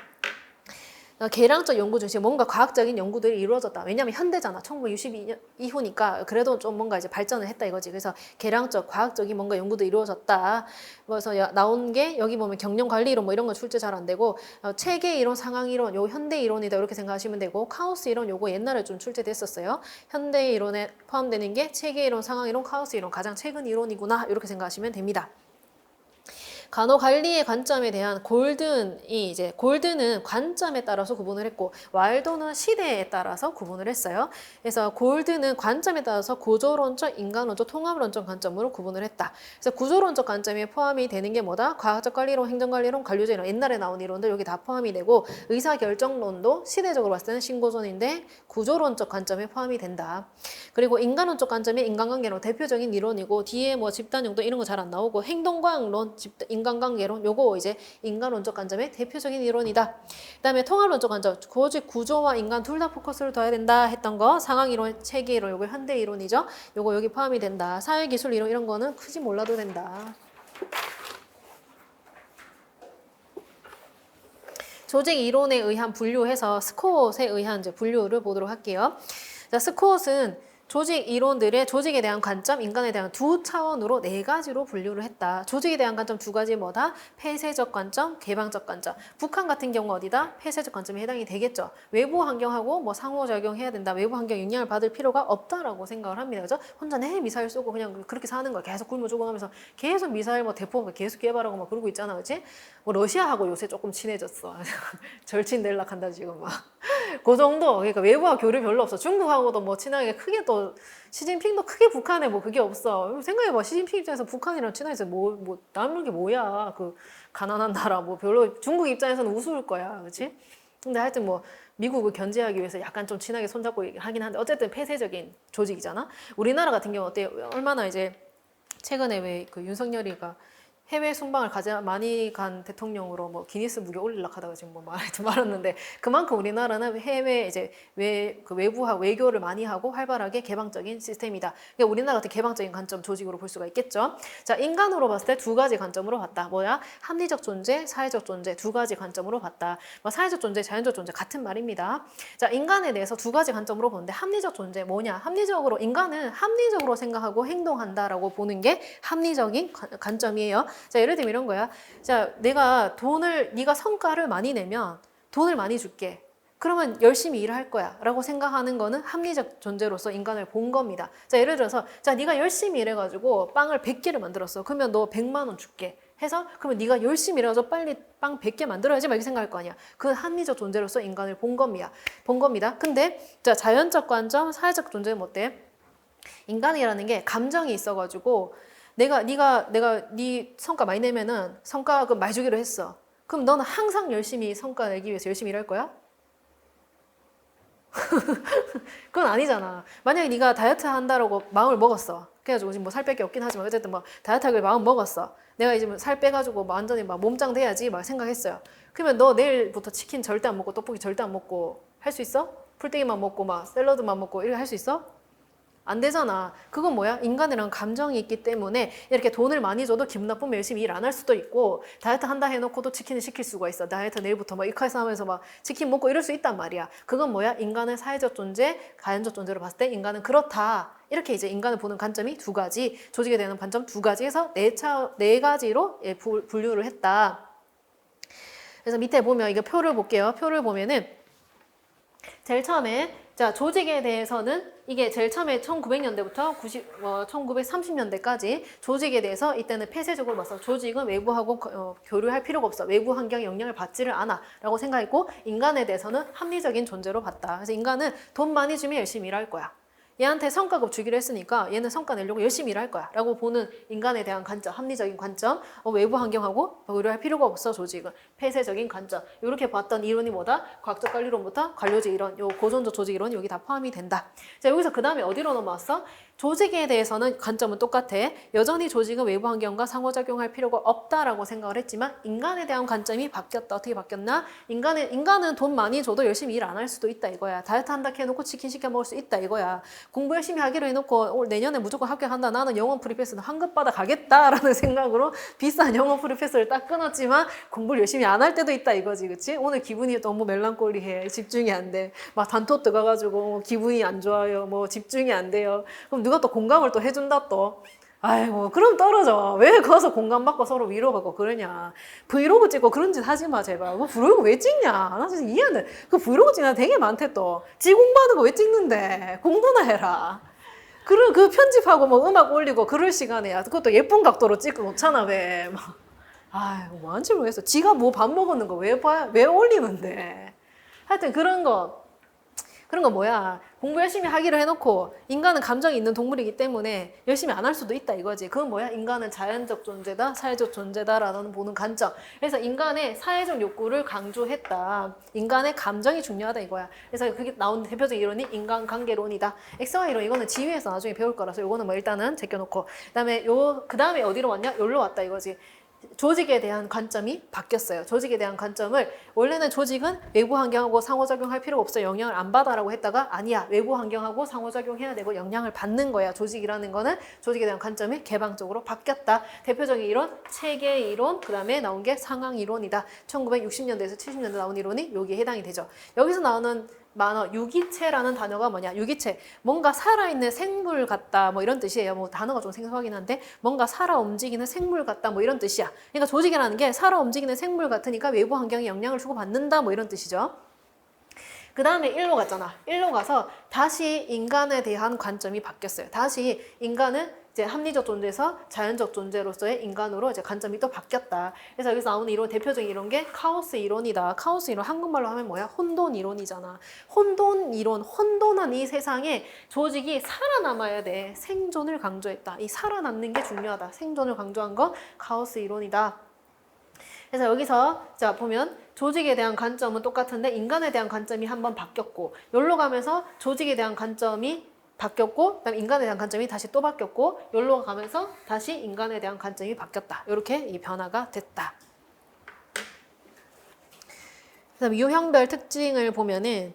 계량적 연구 중심 뭔가 과학적인 연구들이 이루어졌다. 왜냐하면 현대잖아. 1962년 이후니까 그래도 좀 뭔가 이제 발전을 했다 이거지. 그래서 계량적 과학적인 뭔가 연구도 이루어졌다. 그래서 나온 게 여기 보면 경영관리 이론 뭐 이런 거 출제 잘 안 되고 체계 이론, 상황 이론, 요 현대 이론이다 이렇게 생각하시면 되고 카오스 이론 요거 옛날에 좀 출제됐었어요. 현대 이론에 포함되는 게 체계 이론, 상황 이론, 카오스 이론 가장 최근 이론이구나 이렇게 생각하시면 됩니다. 간호관리의 관점에 대한 골든은 관점에 따라서 구분을 했고 왈도는 시대에 따라서 구분을 했어요. 그래서 골든은 관점에 따라서 구조론적, 인간론적, 통합론적 관점으로 구분을 했다. 그래서 구조론적 관점에 포함이 되는 게 뭐다? 과학적 관리론, 행정관리론, 관료제론, 옛날에 나온 이론들 여기 다 포함이 되고 의사결정론도 시대적으로 봤을 때는 신고전인데 구조론적 관점에 포함이 된다. 그리고 인간론적 관점이 인간관계론 대표적인 이론이고 뒤에 뭐 집단용도 이런 거 잘 안 나오고 행동과학론, 인간관계론 요거 이제 인간론적 관점의 대표적인 이론이다. 그다음에 통합론적 관점, 오직 구조와 인간 둘 다 포커스를 둬야 된다 했던 거 상황이론, 체계이론, 요거 현대이론이죠. 요거 여기 포함이 된다. 사회기술 이론 이런 거는 크지 몰라도 된다. 조직 이론에 의한 분류해서 스콧에 의한 이제 분류를 보도록 할게요. 자, 스콧은 조직 이론들의 조직에 대한 관점, 인간에 대한 두 차원으로 네 가지로 분류를 했다. 조직에 대한 관점 두 가지 뭐다? 폐쇄적 관점, 개방적 관점. 북한 같은 경우 어디다? 폐쇄적 관점에 해당이 되겠죠. 외부 환경하고 뭐 상호작용해야 된다. 외부 환경 영향을 받을 필요가 없다라고 생각을 합니다. 그죠? 혼자 내 미사일 쏘고 그냥 그렇게 사는 거야. 계속 굶어 죽어가면서 계속 미사일 뭐 대포 계속 개발하고 막 그러고 있잖아. 그치? 뭐 러시아하고 요새 조금 친해졌어. 절친 낼락한다 지금 막. 그 정도. 그러니까 외부와 교류 별로 없어. 중국하고도 뭐 친하게 크게 또 시진핑도 크게 북한에 뭐 그게 없어. 생각해봐. 시진핑 입장에서 북한이랑 친해서 뭐 남는 게 뭐야. 그 가난한 나라 뭐 별로 중국 입장에서는 우스울 거야. 그렇지? 근데 하여튼 뭐 미국을 견제하기 위해서 약간 좀 친하게 손잡고 하긴 한데 어쨌든 폐쇄적인 조직이잖아. 우리나라 같은 경우 어때? 얼마나 이제 최근에 왜 그 윤석열이가 해외 순방을 가장 많이 간 대통령으로 뭐 기니스북에 올리려고 하다가 지금 뭐 말았는데 그만큼 우리나라는 해외 이제 외부와 외교를 많이 하고 활발하게 개방적인 시스템이다. 그러니까 우리나라 같은 개방적인 관점 조직으로 볼 수가 있겠죠. 자, 인간으로 봤을 때 두 가지 관점으로 봤다. 뭐야? 합리적 존재, 사회적 존재 두 가지 관점으로 봤다. 뭐 사회적 존재, 자연적 존재 같은 말입니다. 자, 인간에 대해서 두 가지 관점으로 보는데 합리적 존재 뭐냐? 합리적으로 인간은 합리적으로 생각하고 행동한다라고 보는 게 합리적인 관점이에요. 자, 예를 들면 이런 거야. 자, 네가 성과를 많이 내면 돈을 많이 줄게. 그러면 열심히 일을 할 거야 라고 생각하는 거는 합리적 존재로서 인간을 본 겁니다. 자, 예를 들어서 자, 네가 열심히 일해가지고 빵을 100개를 만들었어. 그러면 너 100만 원 줄게 해서 그러면 네가 열심히 일해가지고 빨리 빵 100개 만들어야지 막 이렇게 생각할 거 아니야. 그 합리적 존재로서 인간을 본 겁니다. 근데 자, 자연적 관점, 사회적 존재는 어때? 인간이라는 게 감정이 있어가지고 내가 네 성과 많이 내면은 성과 많이 주기로 했어. 그럼 너는 항상 열심히 성과 내기 위해서 열심히 일할 거야? 그건 아니잖아. 만약에 네가 다이어트 한다라고 마음을 먹었어. 그래가지고 지금 뭐 살 뺄 게 없긴 하지만 어쨌든 뭐 다이어트 하기로 마음 먹었어. 내가 이제 살 빼가지고 완전히 막 몸짱 돼야지 막 생각했어요. 그러면 너 내일부터 치킨 절대 안 먹고 떡볶이 절대 안 먹고 할 수 있어? 풀떼기만 먹고 막 샐러드만 먹고 이렇게 할 수 있어? 안 되잖아. 그건 뭐야? 인간이랑 감정이 있기 때문에 이렇게 돈을 많이 줘도 기분 나쁘면 열심히 일 안 할 수도 있고 다이어트 한다 해놓고도 치킨을 시킬 수가 있어. 다이어트 내일부터 막 이카이스 하면서 막 치킨 먹고 이럴 수 있단 말이야. 그건 뭐야? 인간은 사회적 존재, 가연적 존재로 봤을 때 인간은 그렇다. 이렇게 이제 인간을 보는 관점이 두 가지, 조직에 대한 관점 두 가지 해서 네 가지로 분류를 했다. 그래서 밑에 보면 이거 표를 볼게요. 표를 보면은 제일 처음에 자, 조직에 대해서는 이게 제일 처음에 1900년대부터 1930년대까지 조직에 대해서 이때는 폐쇄적으로 봤어. 조직은 외부하고 교류할 필요가 없어. 외부 환경의 영향을 받지를 않아 라고 생각했고 인간에 대해서는 합리적인 존재로 봤다. 그래서 인간은 돈 많이 주면 열심히 일할 거야. 얘한테 성과급 주기로 했으니까 얘는 성과 내려고 열심히 일할 거야 라고 보는 인간에 대한 관점, 합리적인 관점, 외부 환경하고 의료할 필요가 없어. 조직은 폐쇄적인 관점. 이렇게 봤던 이론이 뭐다? 과학적 관리론부터 관료제 이론, 요 고전적 조직 이론 여기 다 포함이 된다. 자, 여기서 그 다음에 어디로 넘어왔어? 조직에 대해서는 관점은 똑같아. 여전히 조직은 외부 환경과 상호작용할 필요가 없다라고 생각을 했지만 인간에 대한 관점이 바뀌었다. 어떻게 바뀌었나? 인간은 돈 많이 줘도 열심히 일 안 할 수도 있다 이거야. 다이어트 한다 해놓고 치킨 시켜 먹을 수 있다 이거야. 공부 열심히 하기로 해놓고 내년에 무조건 합격한다. 나는 영어 프리패스는 환급 받아 가겠다라는 생각으로 비싼 영어 프리패스를 딱 끊었지만 공부를 열심히 안 할 때도 있다 이거지. 그치? 오늘 기분이 너무 멜랑콜리해. 집중이 안 돼. 막 단톡 뜨거가지고 기분이 안 좋아요. 뭐 집중이 안 돼요. 그럼 누가 또 공감을 또 해준다 또. 아이고 그럼 떨어져. 왜 거기서 공감받고 서로 위로받고 그러냐. 브이로그 찍고 그런 짓 하지 마 제발. 뭐 브이로그 왜 찍냐. 나 진짜 이해 안 돼. 그 브이로그 찍는 되게 많대 또. 지 공부하는 거 왜 찍는데. 공부나 해라. 그 편집하고 뭐 음악 올리고 그럴 시간에야. 그것도 예쁜 각도로 찍고 놓잖아 왜. 막. 뭔지 모르겠어. 지가 뭐 밥 먹었는 거 왜 올리는데. 하여튼 그런 거 뭐야. 공부 열심히 하기로 해놓고 인간은 감정이 있는 동물이기 때문에 열심히 안 할 수도 있다 이거지. 그건 뭐야? 인간은 자연적 존재다, 사회적 존재다라는 보는 관점. 그래서 인간의 사회적 욕구를 강조했다. 인간의 감정이 중요하다 이거야. 그래서 그게 나온 대표적 이론이 인간관계론이다. X와 이론 이거는 지휘에서 나중에 배울 거라서 이거는 뭐 일단은 제껴놓고 그 다음에 어디로 왔냐? 여기로 왔다 이거지. 조직에 대한 관점이 바뀌었어요. 조직에 대한 관점을 원래는 조직은 외부 환경하고 상호작용할 필요가 없어 영향을 안 받아라고 했다가 아니야 외부 환경하고 상호작용해야 되고 영향을 받는 거야. 조직이라는 거는 조직에 대한 관점이 개방적으로 바뀌었다. 대표적인 이론 체계 이론 그 다음에 나온 게 상황 이론이다. 1960년대에서 70년대 나온 이론이 여기에 해당이 되죠. 여기서 나오는 만어 유기체라는 단어가 뭐냐? 유기체 뭔가 살아있는 생물 같다 뭐 이런 뜻이에요. 뭐 단어가 좀 생소하긴 한데 뭔가 살아 움직이는 생물 같다 뭐 이런 뜻이야. 그러니까 조직이라는 게 살아 움직이는 생물 같으니까 외부 환경에 영향을 주고 받는다 뭐 이런 뜻이죠. 그 다음에 1로 갔잖아. 1로 가서 다시 인간에 대한 관점이 바뀌었어요. 다시 인간은 이제 합리적 존재에서 자연적 존재로서의 인간으로 이제 관점이 또 바뀌었다. 그래서 여기서 나오는 이론 대표적인 이런 게 카오스 이론이다. 카오스 이론 한국말로 하면 뭐야? 혼돈 이론이잖아. 혼돈 이론, 혼돈한 이 세상에 조직이 살아남아야 돼. 생존을 강조했다. 이 살아남는 게 중요하다. 생존을 강조한 거 카오스 이론이다. 그래서 여기서 자 보면 조직에 대한 관점은 똑같은데 인간에 대한 관점이 한번 바뀌었고 여기로 가면서 조직에 대한 관점이 바뀌었고 그다음에 인간에 대한 관점이 다시 또 바뀌었고 여기로 가면서 다시 인간에 대한 관점이 바뀌었다. 이렇게 이 변화가 됐다. 그다음에 유형별 특징을 보면은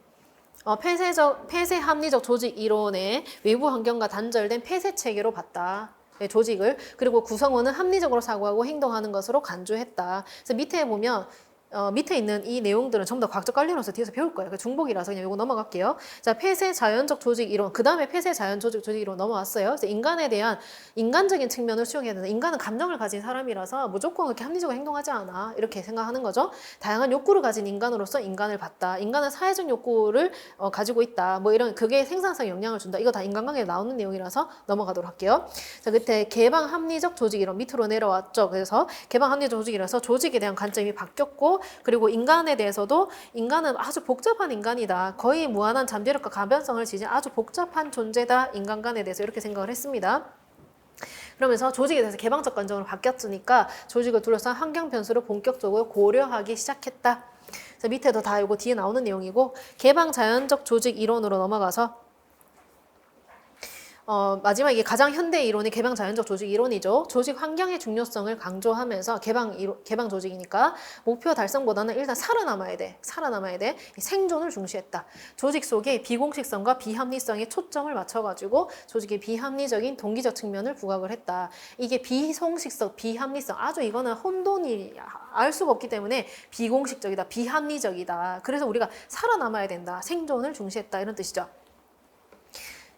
폐쇄 합리적 조직 이론의 외부 환경과 단절된 폐쇄 체계로 봤다. 조직을. 그리고 구성원은 합리적으로 사고하고 행동하는 것으로 간주했다. 그래서 밑에 보면 밑에 있는 이 내용들은 전부 다 과학적 관련으로서 뒤에서 배울 거예요. 중복이라서 그냥 이거 넘어갈게요. 자, 폐쇄 자연적 조직 이론. 그 다음에 폐쇄 자연적 조직 이론 넘어왔어요. 그래서 인간에 대한 인간적인 측면을 수용해야 된다. 인간은 감정을 가진 사람이라서 무조건 그렇게 합리적으로 행동하지 않아. 이렇게 생각하는 거죠. 다양한 욕구를 가진 인간으로서 인간을 봤다. 인간은 사회적 욕구를 가지고 있다. 뭐 이런 그게 생산성에 영향을 준다. 이거 다 인간관계에 나오는 내용이라서 넘어가도록 할게요. 자, 그때 개방 합리적 조직 이론 밑으로 내려왔죠. 그래서 개방 합리적 조직이라서 조직에 대한 관점이 바뀌었고 그리고 인간에 대해서도 인간은 아주 복잡한 인간이다. 거의 무한한 잠재력과 가변성을 지닌 아주 복잡한 존재다. 인간관에 대해서 이렇게 생각을 했습니다. 그러면서 조직에 대해서 개방적 관점으로 바뀌었으니까 조직을 둘러싼 환경 변수를 본격적으로 고려하기 시작했다. 그래서 밑에도 다 이거 뒤에 나오는 내용이고 개방 자연적 조직 이론으로 넘어가서 마지막 이게 가장 현대 이론이 개방 자연적 조직 이론이죠. 조직 환경의 중요성을 강조하면서 개방 조직이니까 목표 달성보다는 일단 살아남아야 돼. 생존을 중시했다. 조직 속에 비공식성과 비합리성에 초점을 맞춰가지고 조직의 비합리적인 동기적 측면을 부각을 했다. 이게 비공식성, 비합리성 아주 이거는 혼돈이 알 수가 없기 때문에 비공식적이다, 비합리적이다. 그래서 우리가 살아남아야 된다. 생존을 중시했다 이런 뜻이죠.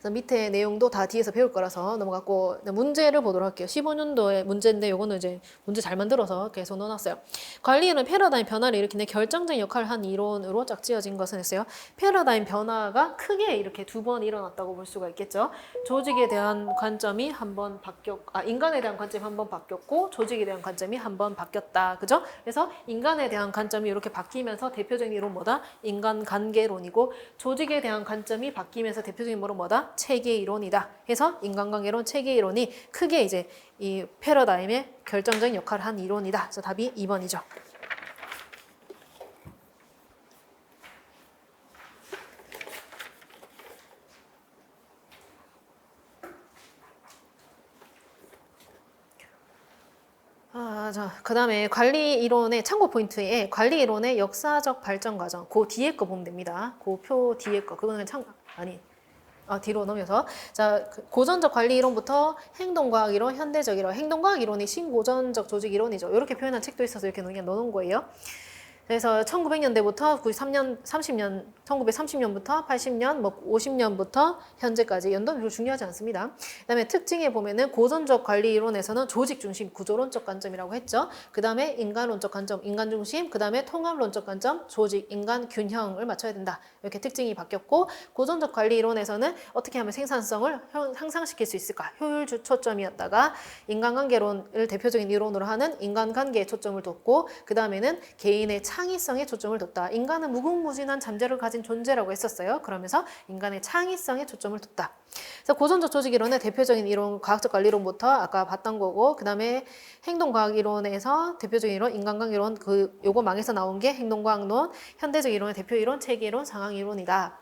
그래서 밑에 내용도 다 뒤에서 배울 거라서 넘어갔고 문제를 보도록 할게요. 15년도의 문제인데 요거는 이제 문제 잘 만들어서 계속 넣어놨어요. 관리는 패러다임 변화를 일으키는 결정적인 역할을 한 이론으로 짝지어진 것은 했어요. 패러다임 변화가 크게 이렇게 두 번 일어났다고 볼 수가 있겠죠. 조직에 대한 관점이 한번 인간에 대한 관점이 한번 바뀌었고 조직에 대한 관점이 한번 바뀌었다. 그죠? 그래서 인간에 대한 관점이 이렇게 바뀌면서 대표적인 이론 뭐다? 인간관계론이고 조직에 대한 관점이 바뀌면서 대표적인 이론 뭐다? 체계 이론이다. 해서 인간관계론, 체계 이론이 크게 이제 이 패러다임의 결정적인 역할을 한 이론이다. 그래서 답이 2번이죠. 자, 그 다음에 관리 이론의 참고 포인트에 관리 이론의 역사적 발전 과정. 그 뒤에 거 보면 됩니다. 그 표 뒤에 거. 그거는 뒤로 넘겨서 자 고전적 관리 이론부터 행동과학 이론, 현대적 이론, 행동과학 이론이 신고전적 조직 이론이죠. 이렇게 표현한 책도 있어서 이렇게 그냥 넣어놓은 거예요. 그래서 1900년대부터 93년, 30년, 1930년부터 80년, 뭐 50년부터 현재까지 연도는 별로 중요하지 않습니다. 그다음에 특징에 보면은 고전적 관리 이론에서는 조직 중심 구조론적 관점이라고 했죠. 그다음에 인간론적 관점, 인간 중심, 그다음에 통합론적 관점, 조직, 인간 균형을 맞춰야 된다. 이렇게 특징이 바뀌었고 고전적 관리 이론에서는 어떻게 하면 생산성을 향상시킬 수 있을까? 효율 초점이었다가 인간관계론을 대표적인 이론으로 하는 인간관계에 초점을 뒀고 그다음에는 개인의 창의성에 초점을 뒀다. 인간은 무궁무진한 잠재를 가진 존재라고 했었어요. 그러면서 인간의 창의성에 초점을 뒀다. 그래서 고전적 조직 이론의 대표적인 이론, 과학적 관리론부터 아까 봤던 거고, 그 다음에 행동과학 이론에서 대표적인 이론, 인간관계 이론, 요거 망에서 나온 게 행동과학론, 현대적 이론의 대표 이론, 체계 이론, 상황 이론이다.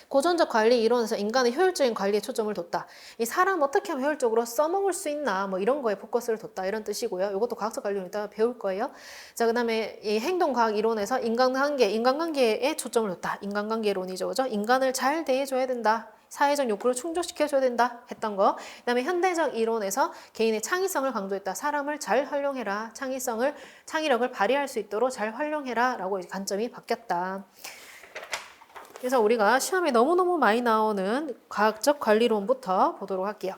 고전적 관리 이론에서 인간의 효율적인 관리에 초점을 뒀다. 이 사람 어떻게 하면 효율적으로 써먹을 수 있나 뭐 이런 거에 포커스를 뒀다 이런 뜻이고요. 이것도 과학적 관리론 이따가 배울 거예요. 자, 그다음에 이 행동과학 이론에서 인간관계에 초점을 뒀다. 인간관계론이죠, 그죠? 인간을 잘 대해줘야 된다. 사회적 욕구를 충족시켜줘야 된다 했던 거. 그다음에 현대적 이론에서 개인의 창의성을 강조했다. 사람을 잘 활용해라. 창의력을 발휘할 수 있도록 잘 활용해라 라고 관점이 바뀌었다. 그래서 우리가 시험에 너무너무 많이 나오는 과학적 관리론부터 보도록 할게요.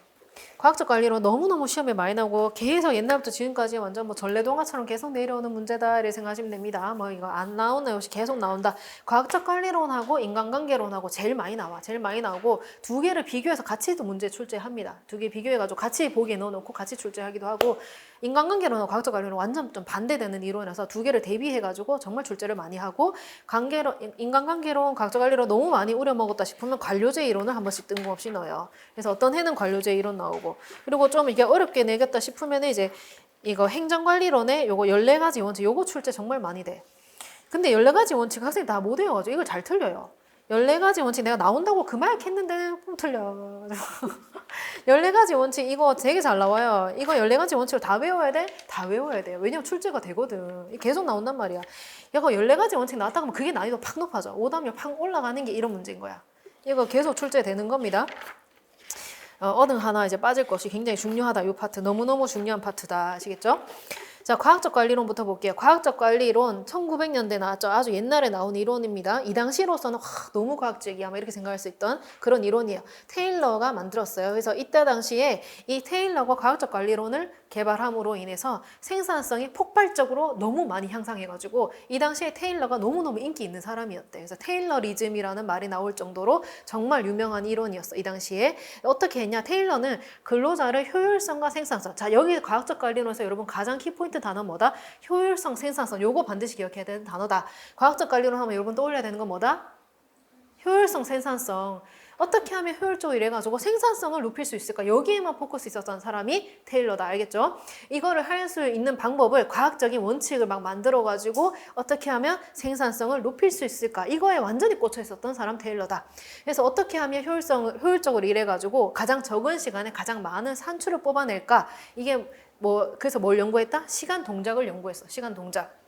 과학적 관리론 너무너무 시험에 많이 나오고 계속 옛날부터 지금까지 완전 뭐 전래동화처럼 계속 내려오는 문제다 이렇게 생각하시면 됩니다. 뭐 이거 안 나오나 역시 계속 나온다. 과학적 관리론하고 인간관계론하고 제일 많이 나와. 제일 많이 나오고 두 개를 비교해서 같이 또 문제 출제합니다. 두 개 비교해가지고 같이 보기에 넣어놓고 같이 출제하기도 하고 인간관계론하고 과학적 관리론 완전 좀 반대되는 이론이라서 두 개를 대비해가지고 정말 출제를 많이 하고 인간관계론, 과학적 관리론 너무 많이 우려먹었다 싶으면 관료제 이론을 한 번씩 뜬금없이 넣어요. 그래서 어떤 해는 관료제 이론 나오고 그리고 좀 이게 어렵게 내겠다 싶으면 이제 이거 행정관리론에 요거 14가지 원칙 요거 출제 정말 많이 돼. 근데 14가지 원칙 학생이 다 못 외워가지고 이걸 잘 틀려요. 14가지 원칙 내가 나온다고 그 말 했는데 틀려. 14가지 원칙 이거 되게 잘 나와요. 이거 14가지 원칙을 다 외워야 돼? 다 외워야 돼요. 왜냐면 출제가 되거든. 계속 나온단 말이야. 이거 14가지 원칙 나왔다 그러면 그게 난이도 팍 높아져. 오답률 팍 올라가는 게 이런 문제인 거야. 이거 계속 출제되는 겁니다. 어느 하나 이제 빠질 것이 굉장히 중요하다. 이 파트 너무너무 중요한 파트다. 아시겠죠? 자, 과학적 관리론부터 볼게요. 과학적 관리론 1900년대 나왔죠. 아주 옛날에 나온 이론입니다. 이 당시로서는 너무 과학적이야. 막 이렇게 생각할 수 있던 그런 이론이에요. 테일러가 만들었어요. 그래서 이때 당시에 이 테일러가 과학적 관리론을 개발함으로 인해서 생산성이 폭발적으로 너무 많이 향상해가지고 이 당시에 테일러가 너무너무 인기 있는 사람이었대. 그래서 테일러리즘이라는 말이 나올 정도로 정말 유명한 이론이었어. 이 당시에. 어떻게 했냐. 테일러는 근로자를 효율성과 생산성. 자, 여기 과학적 관리론에서 여러분 가장 키포인트 단어 뭐다? 효율성, 생산성. 요거 반드시 기억해야 되는 단어다. 과학적 관리론 하면 여러분 떠올려야 되는 건 뭐다? 효율성, 생산성. 어떻게 하면 효율적으로 이래가지고 생산성을 높일 수 있을까? 여기에만 포커스 있었던 사람이 테일러다. 알겠죠? 이거를 할 수 있는 방법을 과학적인 원칙을 막 만들어가지고 어떻게 하면 생산성을 높일 수 있을까? 이거에 완전히 꽂혀 있었던 사람 테일러다. 그래서 어떻게 하면 효율적으로 일해가지고 가장 적은 시간에 가장 많은 산출을 뽑아낼까? 이게 그래서 뭘 연구했다? 시간 동작을 연구했어. 시간 동작.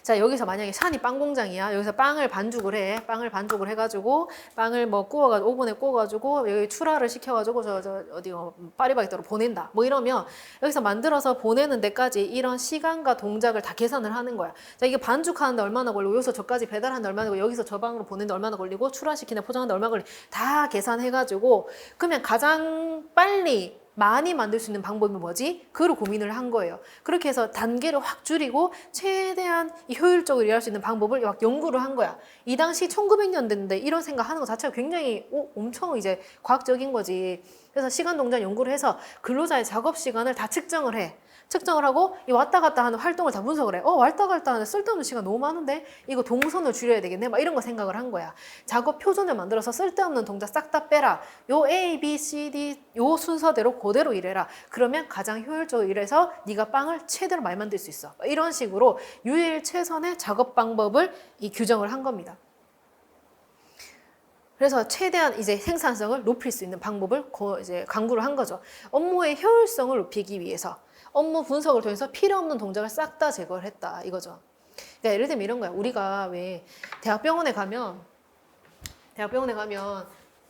자, 여기서 만약에 샤니 빵 공장이야. 여기서 빵을 반죽을 해. 빵을 반죽을 해가지고, 빵을 구워가지고, 오븐에 구워가지고, 여기 출하를 시켜가지고, 파리바게뜨로 보낸다. 이러면, 여기서 만들어서 보내는 데까지 이런 시간과 동작을 다 계산을 하는 거야. 자, 이게 반죽하는데 얼마나 걸리고, 여기서 저까지 배달하는데 얼마나 걸리고, 여기서 저 방으로 보내는데 얼마나 걸리고, 출하시키는데 포장하는데 얼마나 걸리고, 다 계산해가지고, 그러면 가장 빨리 많이 만들 수 있는 방법이 뭐지? 그걸 고민을 한 거예요. 그렇게 해서 단계를 확 줄이고 최대한 효율적으로 일할 수 있는 방법을 막 연구를 한 거야. 이 당시 1900년대인데 이런 생각하는 것 자체가 굉장히 엄청 이제 과학적인 거지. 그래서 시간 동작 연구를 해서 근로자의 작업 시간을 다 측정을 해. 측정을 하고 이 왔다 갔다 하는 활동을 다 분석을 해. 왔다 갔다 하는 쓸데없는 시간 너무 많은데 이거 동선을 줄여야 되겠네. 막 이런 거 생각을 한 거야. 작업 표준을 만들어서 쓸데없는 동작 싹 다 빼라. 요 A, B, C, D 요 순서대로 그대로 일해라. 그러면 가장 효율적으로 일해서 네가 빵을 최대로 많이 만들 수 있어. 이런 식으로 유일 최선의 작업 방법을 규정을 한 겁니다. 그래서 최대한 이제 생산성을 높일 수 있는 방법을 이제 강구를 한 거죠. 업무의 효율성을 높이기 위해서 업무 분석을 통해서 필요 없는 동작을 싹 다 제거를 했다 이거죠. 그러니까 예를 들면 이런 거야. 우리가 왜 대학병원에 가면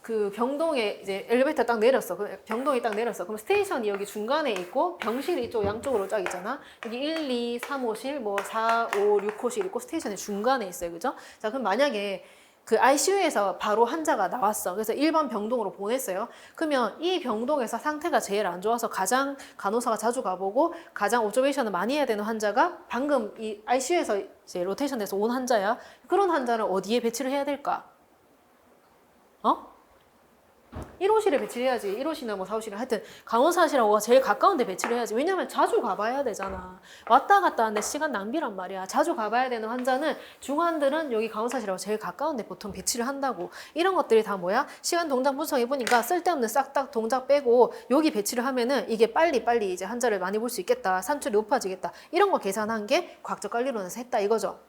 그 병동에 이제 엘리베이터 딱 내렸어. 병동에 딱 내렸어. 그럼 스테이션이 여기 중간에 있고 병실이 이쪽 양쪽으로 쫙 있잖아. 여기 1, 2, 3호실, 뭐 4, 5, 6호실 있고 스테이션이 중간에 있어요. 그죠? 자, 그럼 만약에 그 ICU에서 바로 환자가 나왔어. 그래서 일반 병동으로 보냈어요. 그러면 이 병동에서 상태가 제일 안 좋아서 가장 간호사가 자주 가보고 가장 오브저베이션을 많이 해야 되는 환자가 방금 이 ICU에서 이제 로테이션 돼서 온 환자야. 그런 환자를 어디에 배치를 해야 될까? 어? 1호실에 배치를 해야지. 1호실이나 뭐 4호실이나 하여튼 간호사실하고 제일 가까운 데 배치를 해야지. 왜냐면 자주 가봐야 되잖아. 왔다 갔다 하는데 시간 낭비란 말이야. 자주 가봐야 되는 환자는 중환들은 여기 간호사실하고 제일 가까운 데 보통 배치를 한다고. 이런 것들이 다 뭐야? 시간 동작 분석해보니까 쓸데없는 싹딱 동작 빼고 여기 배치를 하면은 이게 빨리 이제 환자를 많이 볼 수 있겠다. 산출이 높아지겠다. 이런 거 계산한 게 과학적 관리론에서 했다 이거죠.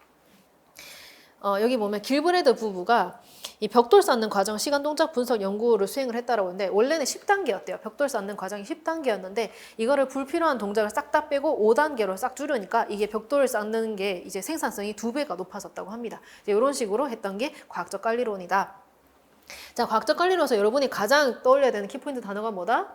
여기 보면 길브레드 부부가 이 벽돌 쌓는 과정 시간 동작 분석 연구를 수행을 했다라고 하는데 원래는 10단계였대요. 벽돌 쌓는 과정이 10단계였는데 이거를 불필요한 동작을 싹 다 빼고 5단계로 싹 줄여니까 이게 벽돌 쌓는 게 이제 생산성이 2배가 높아졌다고 합니다. 이제 이런 식으로 했던 게 과학적 관리론이다. 자, 과학적 관리론에서 여러분이 가장 떠올려야 되는 키포인트 단어가 뭐다?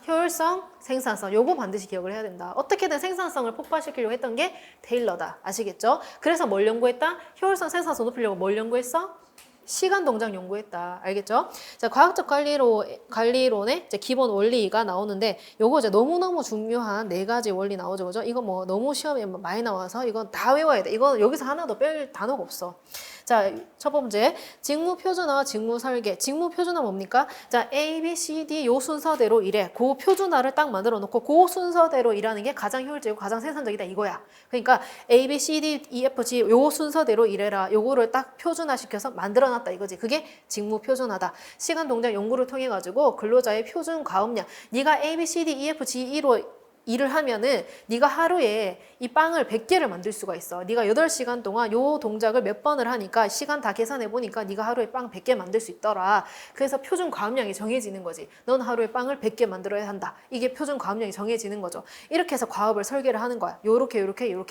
효율성, 생산성. 요거 반드시 기억을 해야 된다. 어떻게든 생산성을 폭발시키려고 했던 게 테일러다. 아시겠죠? 그래서 뭘 연구했다? 효율성, 생산성 높이려고 뭘 연구했어? 시간 동작 연구했다. 알겠죠? 자, 과학적 관리론의 이제 기본 원리가 나오는데 요거 이제 너무너무 중요한 4가지 원리 나오죠. 그죠? 이거 뭐 너무 시험에 많이 나와서 이건 다 외워야 돼. 이건 여기서 하나도 뺄 단어가 없어. 자, 첫 번째, 직무 표준화와 직무 설계. 직무 표준화 뭡니까? 자, A, B, C, D 요 순서대로 일해. 그 표준화를 딱 만들어 놓고 그 순서대로 일하는 게 가장 효율적이고 가장 생산적이다 이거야. 그러니까 A, B, C, D, E, F, G 요 순서대로 일해라. 요거를 딱 표준화시켜서 만들어 놨다 이거지. 그게 직무 표준화다. 시간 동작 연구를 통해 가지고 근로자의 표준 과업량. 네가 A, B, C, D, E, F, G, E로 일을 하면은 네가 하루에 이 빵을 100개를 만들 수가 있어. 네가 8시간 동안 요 동작을 몇 번을 하니까 시간 다 계산해 보니까 네가 하루에 빵 100개 만들 수 있더라. 그래서 표준 과업량이 정해지는 거지. 넌 하루에 빵을 100개 만들어야 한다. 이게 표준 과업량이 정해지는 거죠. 이렇게 해서 과업을 설계를 하는 거야. 요렇게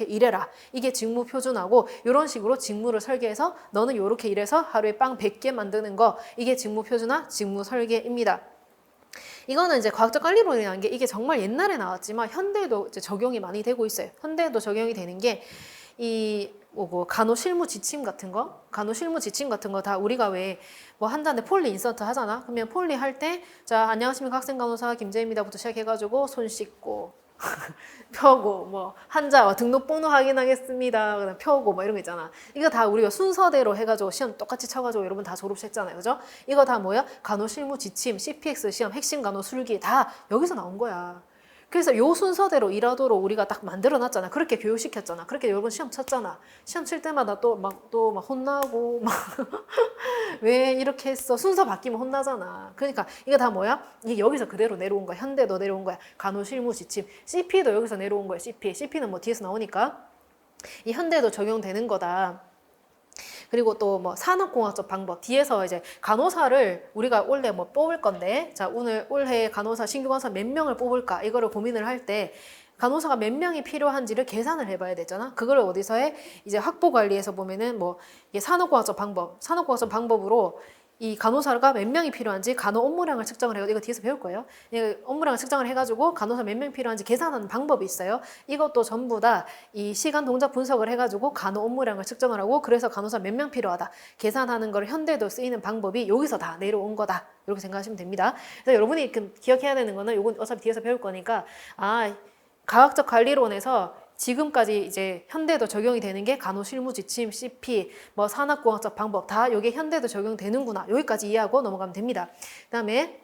일해라. 이게 직무 표준화고 이런 식으로 직무를 설계해서 너는 요렇게 일해서 하루에 빵 100개 만드는 거. 이게 직무 표준화, 직무 설계입니다. 이거는 이제 과학적 관리론이라는 게 이게 정말 옛날에 나왔지만 현대에도 이제 적용이 많이 되고 있어요. 현대에도 적용이 되는 게 이 뭐 간호실무 지침 같은 거, 다 우리가 왜 뭐 한다는데 폴리 인서트 하잖아. 그러면 폴리 할 때 자 안녕하십니까 학생 간호사 김재입니다부터 시작해가지고 손 씻고 펴고 뭐 환자 등록번호 확인하겠습니다. 그다음 펴고 뭐 이런 거 있잖아. 이거 다 우리가 순서대로 해가지고 시험 똑같이 쳐가지고 여러분 다 졸업했잖아요, 그죠? 이거 다 뭐야? 간호실무 지침, CPX 시험, 핵심 간호 술기 다 여기서 나온 거야. 그래서 요 순서대로 일하도록 우리가 딱 만들어놨잖아. 그렇게 교육시켰잖아. 그렇게 여러분 시험 쳤잖아. 시험 칠 때마다 또 막 혼나고 막 왜 이렇게 했어? 순서 바뀌면 혼나잖아. 그러니까 이거 다 뭐야? 이게 여기서 그대로 내려온 거야. 현대도 내려온 거야. 간호실무 지침. CP도 여기서 내려온 거야. CP는 뭐 뒤에서 나오니까 이 현대도 적용되는 거다. 그리고 또 뭐 산업공학적 방법 뒤에서 이제 간호사를 우리가 올해 뭐 뽑을 건데 자 올해 간호사 신규 간호사 몇 명을 뽑을까 이거를 고민을 할 때 간호사가 몇 명이 필요한지를 계산을 해봐야 되잖아. 그걸 어디서 해? 이제 학부관리에서 보면은 뭐 이게 산업공학적 방법으로 이 간호사가 몇 명이 필요한지 간호 업무량을 측정을 해가지고 이거 뒤에서 배울 거예요. 업무량을 측정을 해가지고 간호사 몇 명 필요한지 계산하는 방법이 있어요. 이것도 전부 다 이 시간 동작 분석을 해가지고 간호 업무량을 측정을 하고 그래서 간호사 몇 명 필요하다 계산하는 걸 현대도 쓰이는 방법이 여기서 다 내려온 거다. 이렇게 생각하시면 됩니다. 그래서 여러분이 기억해야 되는 거는 이건 어차피 뒤에서 배울 거니까 과학적 관리론에서 지금까지 이제 현대도 적용이 되는 게 간호실무 지침, CP, 뭐 산업공학적 방법 다 이게 현대도 적용되는구나. 여기까지 이해하고 넘어가면 됩니다. 그다음에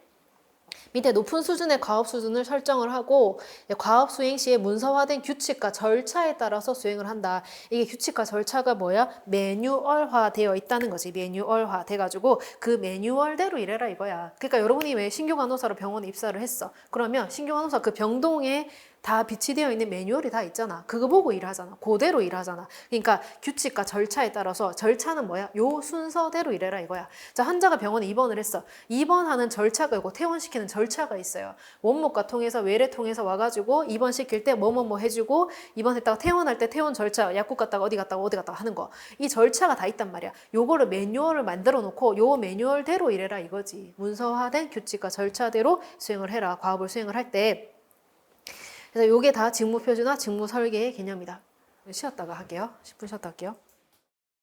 밑에 높은 수준의 과업 수준을 설정을 하고 과업 수행 시에 문서화된 규칙과 절차에 따라서 수행을 한다. 이게 규칙과 절차가 뭐야? 매뉴얼화 되어 있다는 거지. 매뉴얼화 돼가지고 그 매뉴얼대로 일해라 이거야. 그러니까 여러분이 왜 신규 간호사로 병원에 입사를 했어? 그러면 신규 간호사 그 병동에 다 비치되어 있는 매뉴얼이 다 있잖아. 그거 보고 일하잖아. 그대로 일하잖아. 그러니까 규칙과 절차에 따라서 절차는 뭐야? 요 순서대로 일해라 이거야. 자, 환자가 병원에 입원을 했어. 입원하는 절차가 있고 퇴원시키는 절차가 절차가 있어요. 원목과 통해서 외래 통해서 와가지고 입원시킬 때 뭐뭐뭐 해주고 입원했다가 퇴원할 때 퇴원 절차 약국 갔다가 어디 갔다가 하는 거. 이 절차가 다 있단 말이야. 요거를 매뉴얼을 만들어 놓고 요 매뉴얼대로 이래라 이거지. 문서화된 규칙과 절차대로 수행을 해라. 과업을 수행을 할 때. 그래서 요게 다 직무표준화, 직무설계의 개념이다. 쉬었다가 할게요. 10분 쉬었다 할게요.